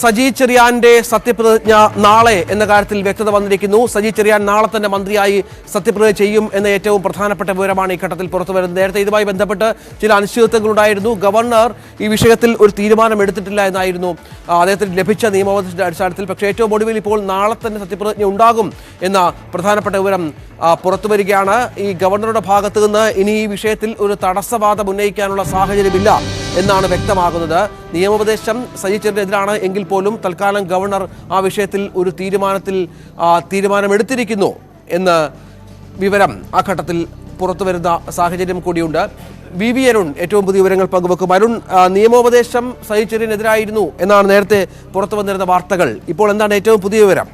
സജി ചെറിയാന്റെ സത്യപ്രതിജ്ഞ നാളെ എന്ന കാര്യത്തിൽ വ്യക്തത വന്നിരിക്കുന്നു. സജി ചെറിയാൻ നാളെ തന്നെ മന്ത്രിയായി സത്യപ്രതിജ്ഞ ചെയ്യും എന്ന ഏറ്റവും പ്രധാനപ്പെട്ട വിവരമാണ് ഈ ഘട്ടത്തിൽ പുറത്തുവരുന്നത്. നേരത്തെ ഇതുമായി ബന്ധപ്പെട്ട് ചില അനിശ്ചിതത്വങ്ങളുണ്ടായിരുന്നു. ഗവർണർ ഈ വിഷയത്തിൽ ഒരു തീരുമാനം എടുത്തിട്ടില്ല എന്നായിരുന്നു അദ്ദേഹത്തിന് ലഭിച്ച നിയമോപദേശത്തിന്റെ അടിസ്ഥാനത്തിൽ. പക്ഷേ ഏറ്റവും ഒടുവിൽ ഇപ്പോൾ നാളെ തന്നെ സത്യപ്രതിജ്ഞ ഉണ്ടാകും എന്ന പ്രധാനപ്പെട്ട വിവരം പുറത്തുവരികയാണ്. ഈ ഗവർണറുടെ ഭാഗത്ത് നിന്ന് ഇനി ഈ വിഷയത്തിൽ ഒരു തടസ്സവാദം ഉന്നയിക്കാനുള്ള സാഹചര്യമില്ല എന്നാണ് വ്യക്തമാകുന്നത്. നിയമോപദേശം സജി ചെറിയാനെതിരാണ് എങ്കിൽ പോലും തൽക്കാലം ഗവർണർ ആ വിഷയത്തിൽ ഒരു തീരുമാനമെടുത്തിരിക്കുന്നു എന്ന് വിവരം ആ ഘട്ടത്തിൽ പുറത്തുവരുന്ന സാഹചര്യം കൂടിയുണ്ട്. വി അരുൺ ഏറ്റവും പുതിയ വിവരങ്ങൾ പങ്കുവെക്കും. അരുൺ, നിയമോപദേശം സജി ചെറിയാനെതിരായിരുന്നു എന്നാണ് നേരത്തെ പുറത്തു വന്നിരുന്ന വാർത്തകൾ. ഇപ്പോൾ എന്താണ് ഏറ്റവും പുതിയ വിവരം?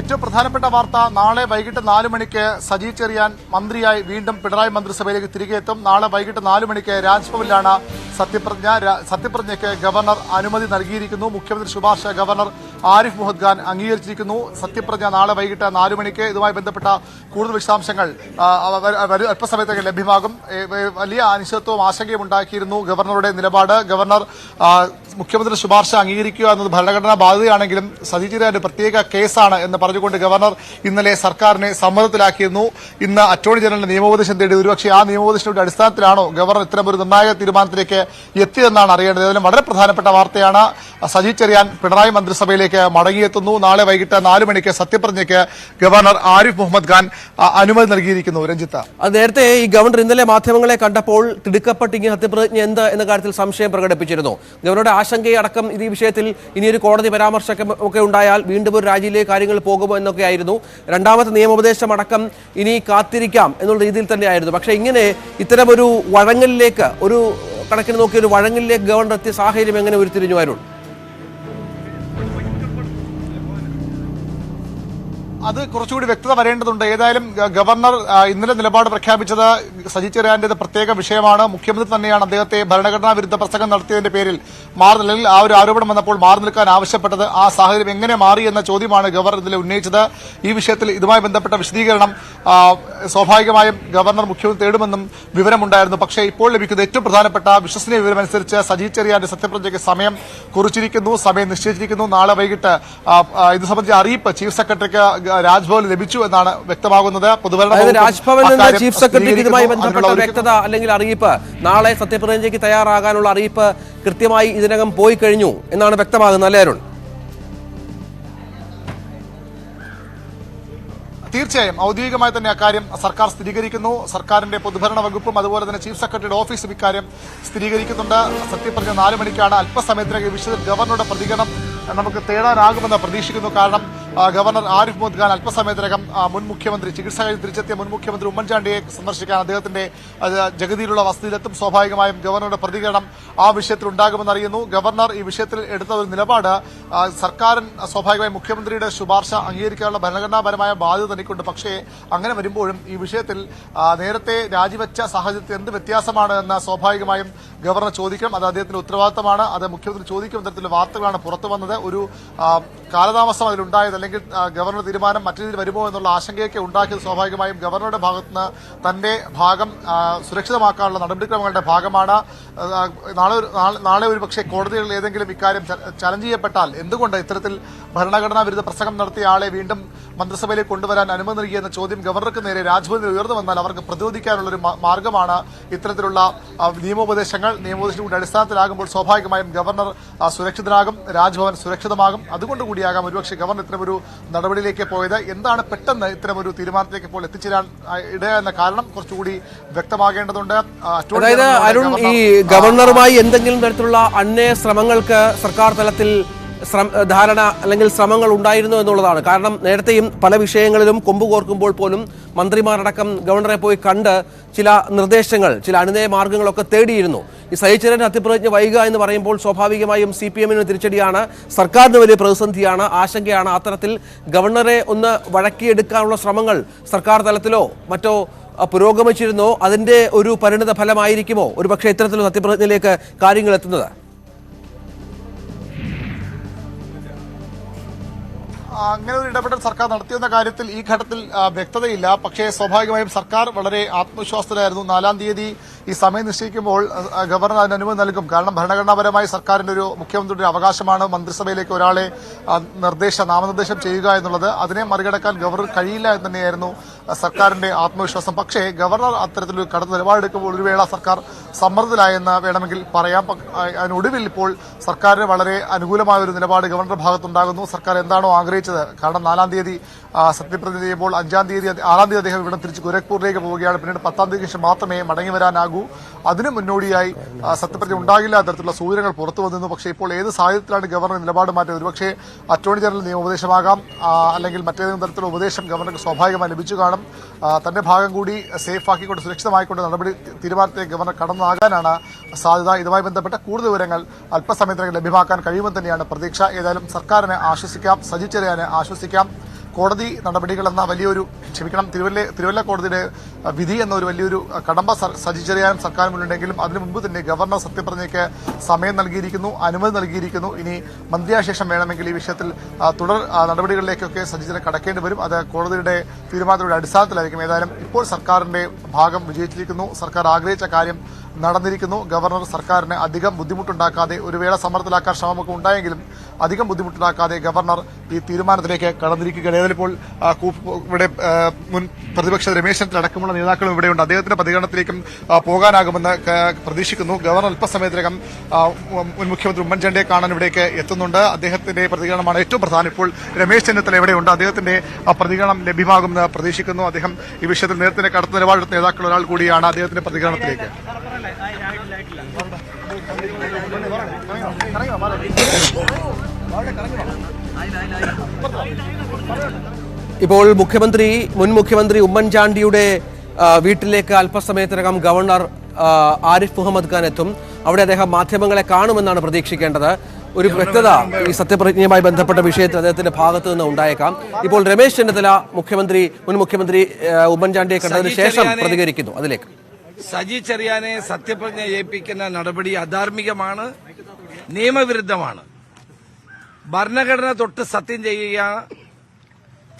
ഏറ്റവും പ്രധാനപ്പെട്ട വാർത്ത, നാളെ വൈകിട്ട് 4 മണിക്ക് സജി ചെറിയാൻ മന്ത്രിയായി വീണ്ടും പിണറായി മന്ത്രിസഭയിലേക്ക് തിരികെ എത്തും. നാളെ വൈകിട്ട് 4 മണിക്ക് രാജ്ഭവനിലാണ് സത്യപ്രതിജ്ഞയ്ക്ക് ഗവർണർ അനുമതി നൽകിയിരിക്കുന്നു. മുഖ്യമന്ത്രി ശുപാർശ ഗവർണർ ആരിഫ് മുഹമ്മദ് ഖാൻ അംഗീകരിച്ചിരിക്കുന്നു. സത്യപ്രതിജ്ഞ നാളെ വൈകിട്ട് 4 മണിക്ക്. ഇതുമായി ബന്ധപ്പെട്ട കൂടുതൽ വിശദാംശങ്ങൾ അല്പസമയത്തേക്ക് ലഭ്യമാകും. വലിയ അനിശ്ചിതത്വവും ആശങ്കയും ഉണ്ടാക്കിയിരുന്നു ഗവർണറുടെ നിലപാട്. ഗവർണർ മുഖ്യമന്ത്രി ശുപാർശ അംഗീകരിക്കുക എന്നത് ഭരണഘടനാ ബാധ്യതയാണെങ്കിലും സജി ചെറിയാന്റെ പ്രത്യേക കേസാണ് എന്ന് പറഞ്ഞുകൊണ്ട് ഗവർണർ ഇന്നലെ സർക്കാരിനെ സമ്മതത്തിലാക്കിയിരുന്നു. ഇന്ന് അറ്റോർണി ജനറലിന്റെ നിയമോപദേശം തേടി. ഒരുപക്ഷെ ആ നിയമോപദേശത്തിന്റെ അടിസ്ഥാനത്തിലാണോ ഗവർണർ ഇത്തരമൊരു നിർണായക തീരുമാനത്തിലേക്ക് എത്തിയതെന്നാണ് അറിയേണ്ടത്. അതിലും വളരെ പ്രധാനപ്പെട്ട വാർത്തയാണ്, സജി ചെറിയാൻ പിണറായി മന്ത്രിസഭയിലേക്ക് മടങ്ങിയെത്തുന്നു. നാളെ വൈകിട്ട് 4 മണിക്ക് സത്യപ്രതിജ്ഞയ്ക്ക് ഗവർണർ ആരിഫ് മുഹമ്മദ് ഖാൻ അനുമതി നൽകിയിരിക്കുന്നു. രഞ്ജിത്ത്, നേരത്തെ ഈ ഗവർണർ ഇന്നലെ മാധ്യമങ്ങളെ കണ്ടപ്പോൾ തിടുക്കപ്പെട്ട് ഇങ്ങനെ സത്യപ്രതിജ്ഞ എന്ത് എന്ന കാര്യത്തിൽ സംശയം പ്രകടിപ്പിച്ചിരുന്നു. ഗവർണറുടെ ആശങ്കയടക്കം ഈ വിഷയത്തിൽ ഇനിയൊരു കോടതി പരാമർശമൊക്കെ ഉണ്ടായാൽ വീണ്ടും ഒരു രാജിയിലേക്ക് കാര്യങ്ങൾ പോകുമോ എന്നൊക്കെ ആയിരുന്നു. രണ്ടാമത്തെ നിയമോപദേശം അടക്കം ഇനി കാത്തിരിക്കാം എന്നുള്ള രീതിയിൽ തന്നെയായിരുന്നു. പക്ഷേ ഇങ്ങനെ ഇത്തരം ഒരു വഴങ്ങലിലേക്ക്, ഒരു കണക്കിന് നോക്കിയ ഒരു വഴങ്ങലിലേക്ക് ഗവർണർ എത്തിയ സാഹചര്യം എങ്ങനെ ഉരുത്തിരിഞ്ഞു അരുൺ? അത് കുറച്ചുകൂടി വ്യക്തത വരേണ്ടതുണ്ട്. ഏതായാലും ഗവർണർ ഇന്നലെ നിലപാട് പ്രഖ്യാപിച്ചത് സജി ചെറിയാന്റേത് പ്രത്യേക വിഷയമാണ്. മുഖ്യമന്ത്രി തന്നെയാണ് അദ്ദേഹത്തെ ഭരണഘടനാ വിരുദ്ധ പ്രസംഗം നടത്തിയതിന്റെ പേരിൽ അല്ലെങ്കിൽ ആ ഒരു ആരോപണം വന്നപ്പോൾ മാറി നിൽക്കാൻ ആവശ്യപ്പെട്ടത്. ആ സാഹചര്യം എങ്ങനെ മാറി എന്ന ചോദ്യമാണ് ഗവർണർ ഇന്നലെ ഉന്നയിച്ചത്. ഈ വിഷയത്തിൽ ഇതുമായി ബന്ധപ്പെട്ട വിശദീകരണം സ്വാഭാവികമായും ഗവർണർ മുഖ്യമന്ത്രി തേടുമെന്നും വിവരമുണ്ടായിരുന്നു. പക്ഷേ ഇപ്പോൾ ലഭിക്കുന്ന ഏറ്റവും പ്രധാനപ്പെട്ട വിശ്വസനീയ വിവരമനുസരിച്ച് സജി ചെറിയാന്റെ സത്യപ്രതിജ്ഞയ്ക്ക് സമയം കുറിച്ചിരിക്കുന്നു, സമയം നിശ്ചയിച്ചിരിക്കുന്നു. നാളെ വൈകിട്ട് ഇത് സംബന്ധിച്ച അറിയിപ്പ് ചീഫ് സെക്രട്ടറിക്ക് രാജ്ഭവൻ ലഭിച്ചു എന്നാണ് വ്യക്തമാകുന്നത്. രാജ്ഭവനിൽ നിന്ന് ചീഫ് സെക്രട്ടറിക്ക് ഇതുമായി ബന്ധപ്പെട്ട വ്യക്തത അല്ലെങ്കിൽ അറിയിപ്പ്, നാളെ സത്യപ്രതിജ്ഞയ്ക്ക് തയ്യാറാകാനുള്ള അറിയിപ്പ് കൃത്യമായി ഇതിനകം പോയി കഴിഞ്ഞു എന്നാണ് വ്യക്തമാകുന്നത്, അല്ലേ അരുൺ? തീർച്ചയായും ഔദ്യോഗികമായി തന്നെ അക്കാര്യം സർക്കാർ സ്ഥിരീകരിക്കുന്നു. സർക്കാരിന്റെ പൊതുഭരണ വകുപ്പും അതുപോലെ തന്നെ ചീഫ് സെക്രട്ടറിയുടെ ഓഫീസും ഇക്കാര്യം സ്ഥിരീകരിക്കുന്നുണ്ട്. സത്യപ്രതിജ്ഞ 4 മണിക്കാണ്. അല്പസമയത്തിനകം ഈ വിഷയത്തിൽ ഗവർണറുടെ പ്രതികരണം നമുക്ക് തേടാനാകുമെന്ന് പ്രതീക്ഷിക്കുന്നു. കാരണം ഗവർണർ ആരിഫ് മുഹമ്മദ് ഖാൻ അല്പസമയത്തിനകം മുൻ മുഖ്യമന്ത്രി, ചികിത്സ കഴിഞ്ഞ് തിരിച്ചെത്തിയ മുൻ മുഖ്യമന്ത്രി ഉമ്മൻചാണ്ടിയെ സന്ദർശിക്കാൻ അദ്ദേഹത്തിന്റെ ജഗതിയിലുള്ള വസതിയിലെത്തും. സ്വാഭാവികമായും ഗവർണറുടെ പ്രതികരണം ആ വിഷയത്തിൽ ഉണ്ടാകുമെന്ന് അറിയുന്നു. ഗവർണർ ഈ വിഷയത്തിൽ എടുത്ത ഒരു നിലപാട്, സർക്കാരിന് സ്വാഭാവികമായും മുഖ്യമന്ത്രിയുടെ ശുപാർശ അംഗീകരിക്കാനുള്ള ഭരണഘടനാപരമായ ബാധ്യത തനിക്കുണ്ട്. പക്ഷേ അങ്ങനെ വരുമ്പോഴും ഈ വിഷയത്തിൽ നേരത്തെ രാജിവെച്ച സാഹചര്യത്തിൽ എന്ത് വ്യത്യാസമാണ് എന്ന് സ്വാഭാവികമായും ഗവർണർ ചോദിക്കണം. അത് അദ്ദേഹത്തിന്റെ ഉത്തരവാദിത്തമാണ്. അത് മുഖ്യമന്ത്രി ചോദിക്കുന്ന തരത്തിലുള്ള വാർത്തകളാണ് പുറത്തു വന്നത്. ഒരു കാലതാമസം അതിലുണ്ടായത്, അല്ലെങ്കിൽ ഗവർണർ തീരുമാനം മറ്റു രീതിയിൽ വരുമോ എന്നുള്ള ആശങ്കയൊക്കെ ഉണ്ടാക്കിയത് സ്വാഭാവികമായും ഗവർണറുടെ ഭാഗത്തുനിന്ന് തന്റെ ഭാഗം സുരക്ഷിതമാക്കാനുള്ള നടപടിക്രമങ്ങളുടെ ഭാഗമാണ്. നാളെ ഒരു പക്ഷേ കോടതികളിൽ ഏതെങ്കിലും ഇക്കാര്യം ചലഞ്ച് ചെയ്യപ്പെട്ടാൽ എന്തുകൊണ്ട് ഇത്തരത്തിൽ ഭരണഘടനാ വിരുദ്ധ പ്രസംഗം നടത്തിയ ആളെ വീണ്ടും മന്ത്രിസഭയിലേക്ക് കൊണ്ടുവരാൻ അനുമതി നൽകിയെന്ന ചോദ്യം ഗവർണർക്ക് നേരെ രാജ്ഭവനിൽ ഉയർന്നു വന്നാൽ അവർക്ക് പ്രതിരോധിക്കാനുള്ളൊരു മാർഗമാണ് ഇത്തരത്തിലുള്ള നിയമോപദേശങ്ങളുടെ അടിസ്ഥാനത്തിലാകുമ്പോൾ സ്വാഭാവികമായും ഗവർണർ സുരക്ഷിതനാകും, രാജ്ഭവൻ സുരക്ഷിതമാകും. അതുകൊണ്ടുകൂടിയാകാം ഒരുപക്ഷെ ഗവർണർ ഇത്തരമൊരു നടപടിയിലേക്ക് പോയത്. എന്താണ് പെട്ടെന്ന് ഇത്തരമൊരു തീരുമാനത്തിലേക്ക് ഇപ്പോൾ എത്തിച്ചേരാൻ ഇടയെന്ന കാരണം കുറച്ചുകൂടി വ്യക്തമാകേണ്ടതുണ്ട്. അതായത് അരുൺ, ഈ ഗവർണറുമായി എന്തെങ്കിലും തരത്തിലുള്ള അന്യായ ശ്രമങ്ങൾക്ക് സർക്കാർ തലത്തിൽ ധാരണ അല്ലെങ്കിൽ ശ്രമങ്ങൾ ഉണ്ടായിരുന്നു എന്നുള്ളതാണ്. കാരണം നേരത്തെയും പല വിഷയങ്ങളിലും കൊമ്പ് കോർക്കുമ്പോൾ പോലും മന്ത്രിമാരടക്കം ഗവർണറെ പോയി കണ്ട് ചില നിർദ്ദേശങ്ങൾ, ചില അനുനയ മാർഗങ്ങളൊക്കെ തേടിയിരുന്നു. ഈ സജി ചെറിയാന്റെ സത്യപ്രതിജ്ഞ വൈകുക എന്ന് പറയുമ്പോൾ സ്വാഭാവികമായും CPM-ന് തിരിച്ചടിയാണ്, സർക്കാരിന് വലിയ പ്രതിസന്ധിയാണ്, ആശങ്കയാണ്. അത്തരത്തിൽ ഗവർണറെ ഒന്ന് വഴക്കിയെടുക്കാനുള്ള ശ്രമങ്ങൾ സർക്കാർ തലത്തിലോ മറ്റോ പുരോഗമിച്ചിരുന്നോ? അതിന്റെ ഒരു പരിണിത ഫലമായിരിക്കുമോ ഒരു പക്ഷേ ഇത്തരത്തിലുള്ള സത്യപ്രതിജ്ഞയിലേക്ക് കാര്യങ്ങൾ എത്തുന്നത്? അങ്ങനെ ഒരു ഇടപെടൽ സർക്കാർ നടത്തിയെന്ന കാര്യത്തിൽ ഈ ഘട്ടത്തിൽ വ്യക്തതയില്ല. പക്ഷേ സ്വാഭാവികമായും സർക്കാർ വളരെ ആത്മവിശ്വാസത്തിലായിരുന്നു. 4-ാം തീയതി ഈ സമയം നിശ്ചയിക്കുമ്പോൾ ഗവർണർ അതിന് അനുമതി നൽകും. കാരണം ഭരണഘടനാപരമായി സർക്കാരിന്റെ ഒരു മുഖ്യമന്ത്രിയുടെ അവകാശമാണ് മന്ത്രിസഭയിലേക്ക് ഒരാളെ നാമനിർദ്ദേശം ചെയ്യുക എന്നുള്ളത്. അതിനെ മറികടക്കാൻ ഗവർണർ കഴിയില്ല എന്ന് തന്നെയായിരുന്നു സർക്കാരിന്റെ ആത്മവിശ്വാസം. പക്ഷേ ഗവർണർ അത്തരത്തിലൊരു കടുത്ത നിലപാടെടുക്കുമ്പോൾ ഒരു വേള സർക്കാർ സമ്മർദ്ദത്തിലായെന്ന് വേണമെങ്കിൽ പറയാം. അതിനൊടുവിൽ ഇപ്പോൾ സർക്കാരിന് വളരെ അനുകൂലമായ ഒരു നിലപാട് ഗവർണറുടെ ഭാഗത്തുണ്ടാകുന്നു. സർക്കാർ എന്താണോ ആഗ്രഹിച്ചത്, കാരണം 4-ാം തീയതി സത്യപ്രതിജ്ഞ ചെയ്യുമ്പോൾ 6-ാം തീയതി അദ്ദേഹം ഇവിടെ തിരിച്ച് ഗോരഖ്പൂരിലേക്ക് പോവുകയാണ്. പിന്നീട് 10-ാം തീയതിക്ക് ശേഷം മാത്രമേ മടങ്ങി വരാനാകൂ. അതിനു മുന്നോടിയായി സത്യപ്രതിജ്ഞ ഉണ്ടാകില്ല തരത്തിലുള്ള സൂചനകൾ പുറത്തു വന്നിരുന്നു. പക്ഷേ ഇപ്പോൾ ഏത് സാഹചര്യത്തിലാണ് ഗവർണർ നിലപാട് മാറ്റിയത്? ഒരുപക്ഷെ അറ്റോർണി ജനറൽ നിയമോപദേശമാകാം, അല്ലെങ്കിൽ മറ്റേതെങ്കിലും തരത്തിലുള്ള ഉപദേശം ഗവർണർക്ക് സ്വാഭാവികമായി ലഭിച്ചു കാണും. തന്റെ ഭാഗം കൂടി സേഫ് ആക്കിക്കൊണ്ട് സുരക്ഷിതമായിക്കൊണ്ട് നടപടി തീരുമാനത്തിലേക്ക് ഗവർണർ കടന്നാകാനാണ് സാധ്യത. ഇതുമായി ബന്ധപ്പെട്ട കൂടുതൽ വിവരങ്ങൾ അല്പസമയത്തിനകം ലഭ്യമാക്കാൻ കഴിയുമെന്ന് തന്നെയാണ് പ്രതീക്ഷ. ഏതായാലും സർക്കാരിനെ ആശ്വസിക്കാം, സജി ചെറിയാനെ ആശ്വസിക്കാം. കോടതി നടപടികൾ എന്ന വലിയൊരു തിരുവല്ല കോടതിയുടെ വിധി എന്ന ഒരു വലിയൊരു കടമ്പ സജി ചെറിയാനും സർക്കാർ മുന്നിലുണ്ടെങ്കിലും അതിനു മുമ്പ് തന്നെ ഗവർണർ സത്യപ്രതിജ്ഞയ്ക്ക് സമയം നൽകിയിരിക്കുന്നു, അനുമതി നൽകിയിരിക്കുന്നു. ഇനി മന്ത്രിയായ ശേഷം വേണമെങ്കിൽ ഈ വിഷയത്തിൽ തുടർ നടപടികളിലേക്കൊക്കെ സജി ചെറിയാൻ കടക്കേണ്ടി വരും. അത് കോടതിയുടെ തീരുമാനത്തിന്റെ അടിസ്ഥാനത്തിലായിരിക്കും. ഏതായാലും ഇപ്പോൾ സർക്കാരിന്റെ ഭാഗം വിജയിച്ചിരിക്കുന്നു. സർക്കാർ ആഗ്രഹിച്ച കാര്യം നടന്നിരിക്കുന്നു. ഗവർണർ സർക്കാരിന് അധികം ബുദ്ധിമുട്ടുണ്ടാക്കാതെ, ഒരു വേള സമ്മർദ്ദത്തിലാക്കാൻ ശ്രമമൊക്കെ ഉണ്ടായെങ്കിലും അധികം ബുദ്ധിമുട്ടുണ്ടാക്കാതെ ഗവർണർ ഈ തീരുമാനത്തിലേക്ക് കടന്നിരിക്കുകയാണ്. ഏതായാലും ഇവിടെ മുൻ പ്രതിപക്ഷ രമേശ് ചെന്നിത്തല അടക്കമുള്ള നേതാക്കളും ഇവിടെയുണ്ട്. അദ്ദേഹത്തിന്റെ പ്രതികരണത്തിലേക്കും പോകാനാകുമെന്ന് പ്രതീക്ഷിക്കുന്നു. ഗവർണർ അല്പസമയത്തിനകം മുൻ മുഖ്യമന്ത്രി ഉമ്മൻചാണ്ടിയെ കാണാൻ ഇവിടേക്ക് എത്തുന്നുണ്ട്. അദ്ദേഹത്തിന്റെ പ്രതികരണമാണ് ഏറ്റവും പ്രധാനം. ഇപ്പോൾ രമേശ് ചെന്നിത്തല ഇവിടെയുണ്ട്. അദ്ദേഹത്തിന്റെ പ്രതികരണം ലഭ്യമാകുമെന്ന് പ്രതീക്ഷിക്കുന്നു. അദ്ദേഹം ഈ വിഷയത്തിൽ നേരത്തെ കടുത്ത നിലപാടെടുത്ത നേതാക്കൾ ഒരാൾ കൂടിയാണ്. അദ്ദേഹത്തിന്റെ പ്രതികരണത്തിലേക്ക് ഇപ്പോൾ മുൻ മുഖ്യമന്ത്രി ഉമ്മൻചാണ്ടിയുടെ വീട്ടിലേക്ക് അല്പസമയത്തിനകം ഗവർണർ ആരിഫ് മുഹമ്മദ് ഖാൻ എത്തും. അവിടെ അദ്ദേഹം മാധ്യമങ്ങളെ കാണുമെന്നാണ് പ്രതീക്ഷിക്കേണ്ടത്. ഒരു വ്യക്തത ഈ സത്യപ്രതിജ്ഞയുമായി ബന്ധപ്പെട്ട വിഷയത്തിൽ അദ്ദേഹത്തിന്റെ ഭാഗത്തു നിന്ന് ഉണ്ടായേക്കാം. ഇപ്പോൾ രമേശ് ചെന്നിത്തല മുൻ മുഖ്യമന്ത്രി ഉമ്മൻചാണ്ടിയെ കണ്ടതിന് ശേഷം പ്രതികരിക്കുന്നു. അതിലേക്ക് സജി ചെറിയാനെ സത്യപ്രതിജ്ഞ ചെയ്യിപ്പിക്കുന്ന നടപടി അധാർമികമാണ്, നിയമവിരുദ്ധമാണ്. ഭരണഘടന തൊട്ട് സത്യം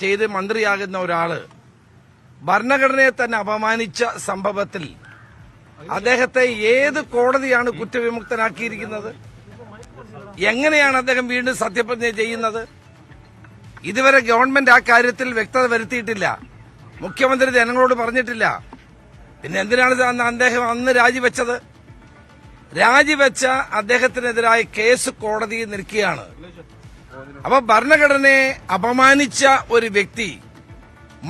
ചെയ്ത് മന്ത്രിയാകുന്ന ഒരാള് ഭരണഘടനയെ തന്നെ അപമാനിച്ച സംഭവത്തിൽ അദ്ദേഹത്തെ ഏത് കോടതിയാണ് കുറ്റവിമുക്തനാക്കിയിരിക്കുന്നത്? എങ്ങനെയാണ് അദ്ദേഹം വീണ്ടും സത്യപ്രതിജ്ഞ ചെയ്യുന്നത്? ഇതുവരെ ഗവൺമെന്റ് ആ കാര്യത്തിൽ വ്യക്തത വരുത്തിയിട്ടില്ല. മുഖ്യമന്ത്രി ജനങ്ങളോട് പറഞ്ഞിട്ടില്ല. പിന്നെ എന്തിനാണ് അദ്ദേഹം അന്ന് രാജിവെച്ചത്? രാജിവെച്ച അദ്ദേഹത്തിനെതിരായ കേസ് കോടതിയിൽ നിൽക്കുകയാണ്. അപ്പൊ ഭരണഘടനയെ അപമാനിച്ച ഒരു വ്യക്തി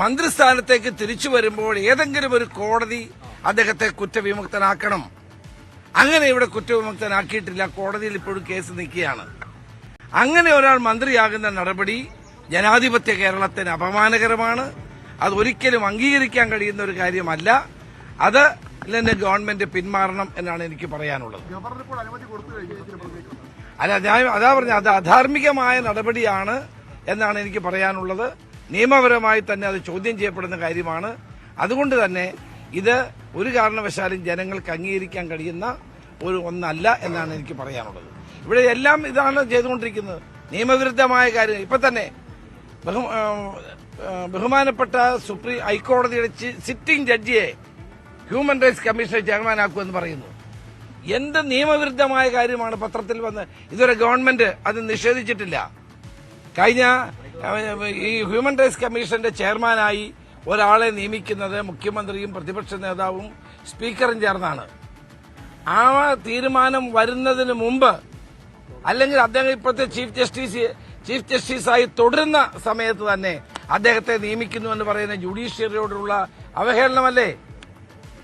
മന്ത്രിസ്ഥാനത്തേക്ക് തിരിച്ചു വരുമ്പോൾ ഏതെങ്കിലും ഒരു കോടതി അദ്ദേഹത്തെ കുറ്റവിമുക്തനാക്കണം. അങ്ങനെ ഇവിടെ കുറ്റവിമുക്തനാക്കിയിട്ടില്ല. കോടതിയിൽ ഇപ്പോഴും കേസ് നിൽക്കുകയാണ്. അങ്ങനെ ഒരാൾ മന്ത്രിയാകുന്ന നടപടി ജനാധിപത്യ കേരളത്തിന് അപമാനകരമാണ്. അത് ഒരിക്കലും അംഗീകരിക്കാൻ കഴിയുന്ന ഒരു കാര്യമല്ല. അത് ഗവൺമെന്റ് പിന്മാറണം എന്നാണ് എനിക്ക് പറയാനുള്ളത്. അല്ല, അതാ പറഞ്ഞ അത് അധാർമികമായ നടപടിയാണ് എന്നാണ് എനിക്ക് പറയാനുള്ളത്. നിയമപരമായി തന്നെ അത് ചോദ്യം ചെയ്യപ്പെടുന്ന കാര്യമാണ്. അതുകൊണ്ട് തന്നെ ഇത് ഒരു കാരണവശാലും ജനങ്ങൾക്ക് അംഗീകരിക്കാൻ കഴിയുന്ന ഒന്നല്ല എന്നാണ് എനിക്ക് പറയാനുള്ളത്. ഇവിടെ എല്ലാം ഇതാണ് ചെയ്തുകൊണ്ടിരിക്കുന്നത്, നിയമവിരുദ്ധമായ കാര്യം. ഇപ്പൊ തന്നെ ബഹുമാനപ്പെട്ട ഹൈക്കോടതിയുടെ സിറ്റിംഗ് ജഡ്ജിയെ ഹ്യൂമൻ റൈറ്റ്സ് കമ്മീഷൻ ചെയർമാനാക്കുമെന്ന് പറയുന്നു. എന്ത് നിയമവിരുദ്ധമായ കാര്യമാണ് പത്രത്തിൽ വന്ന്? ഇതുവരെ ഗവൺമെന്റ് അത് നിഷേധിച്ചിട്ടില്ല. കഴിഞ്ഞ ഈ ഹ്യൂമൻ റൈറ്റ്സ് കമ്മീഷന്റെ ചെയർമാനായി ഒരാളെ നിയമിക്കുന്നത് മുഖ്യമന്ത്രിയും പ്രതിപക്ഷ നേതാവും സ്പീക്കറും ചേർന്നാണ്. ആ തീരുമാനം വരുന്നതിന് മുമ്പ്, അല്ലെങ്കിൽ അദ്ദേഹം ഇപ്പോഴത്തെ ചീഫ് ജസ്റ്റിസായി തുടരുന്ന സമയത്ത് തന്നെ അദ്ദേഹത്തെ നിയമിക്കുന്നു എന്ന് പറയുന്ന ജുഡീഷ്യറിയോടുള്ള അവഹേളനമല്ലേ?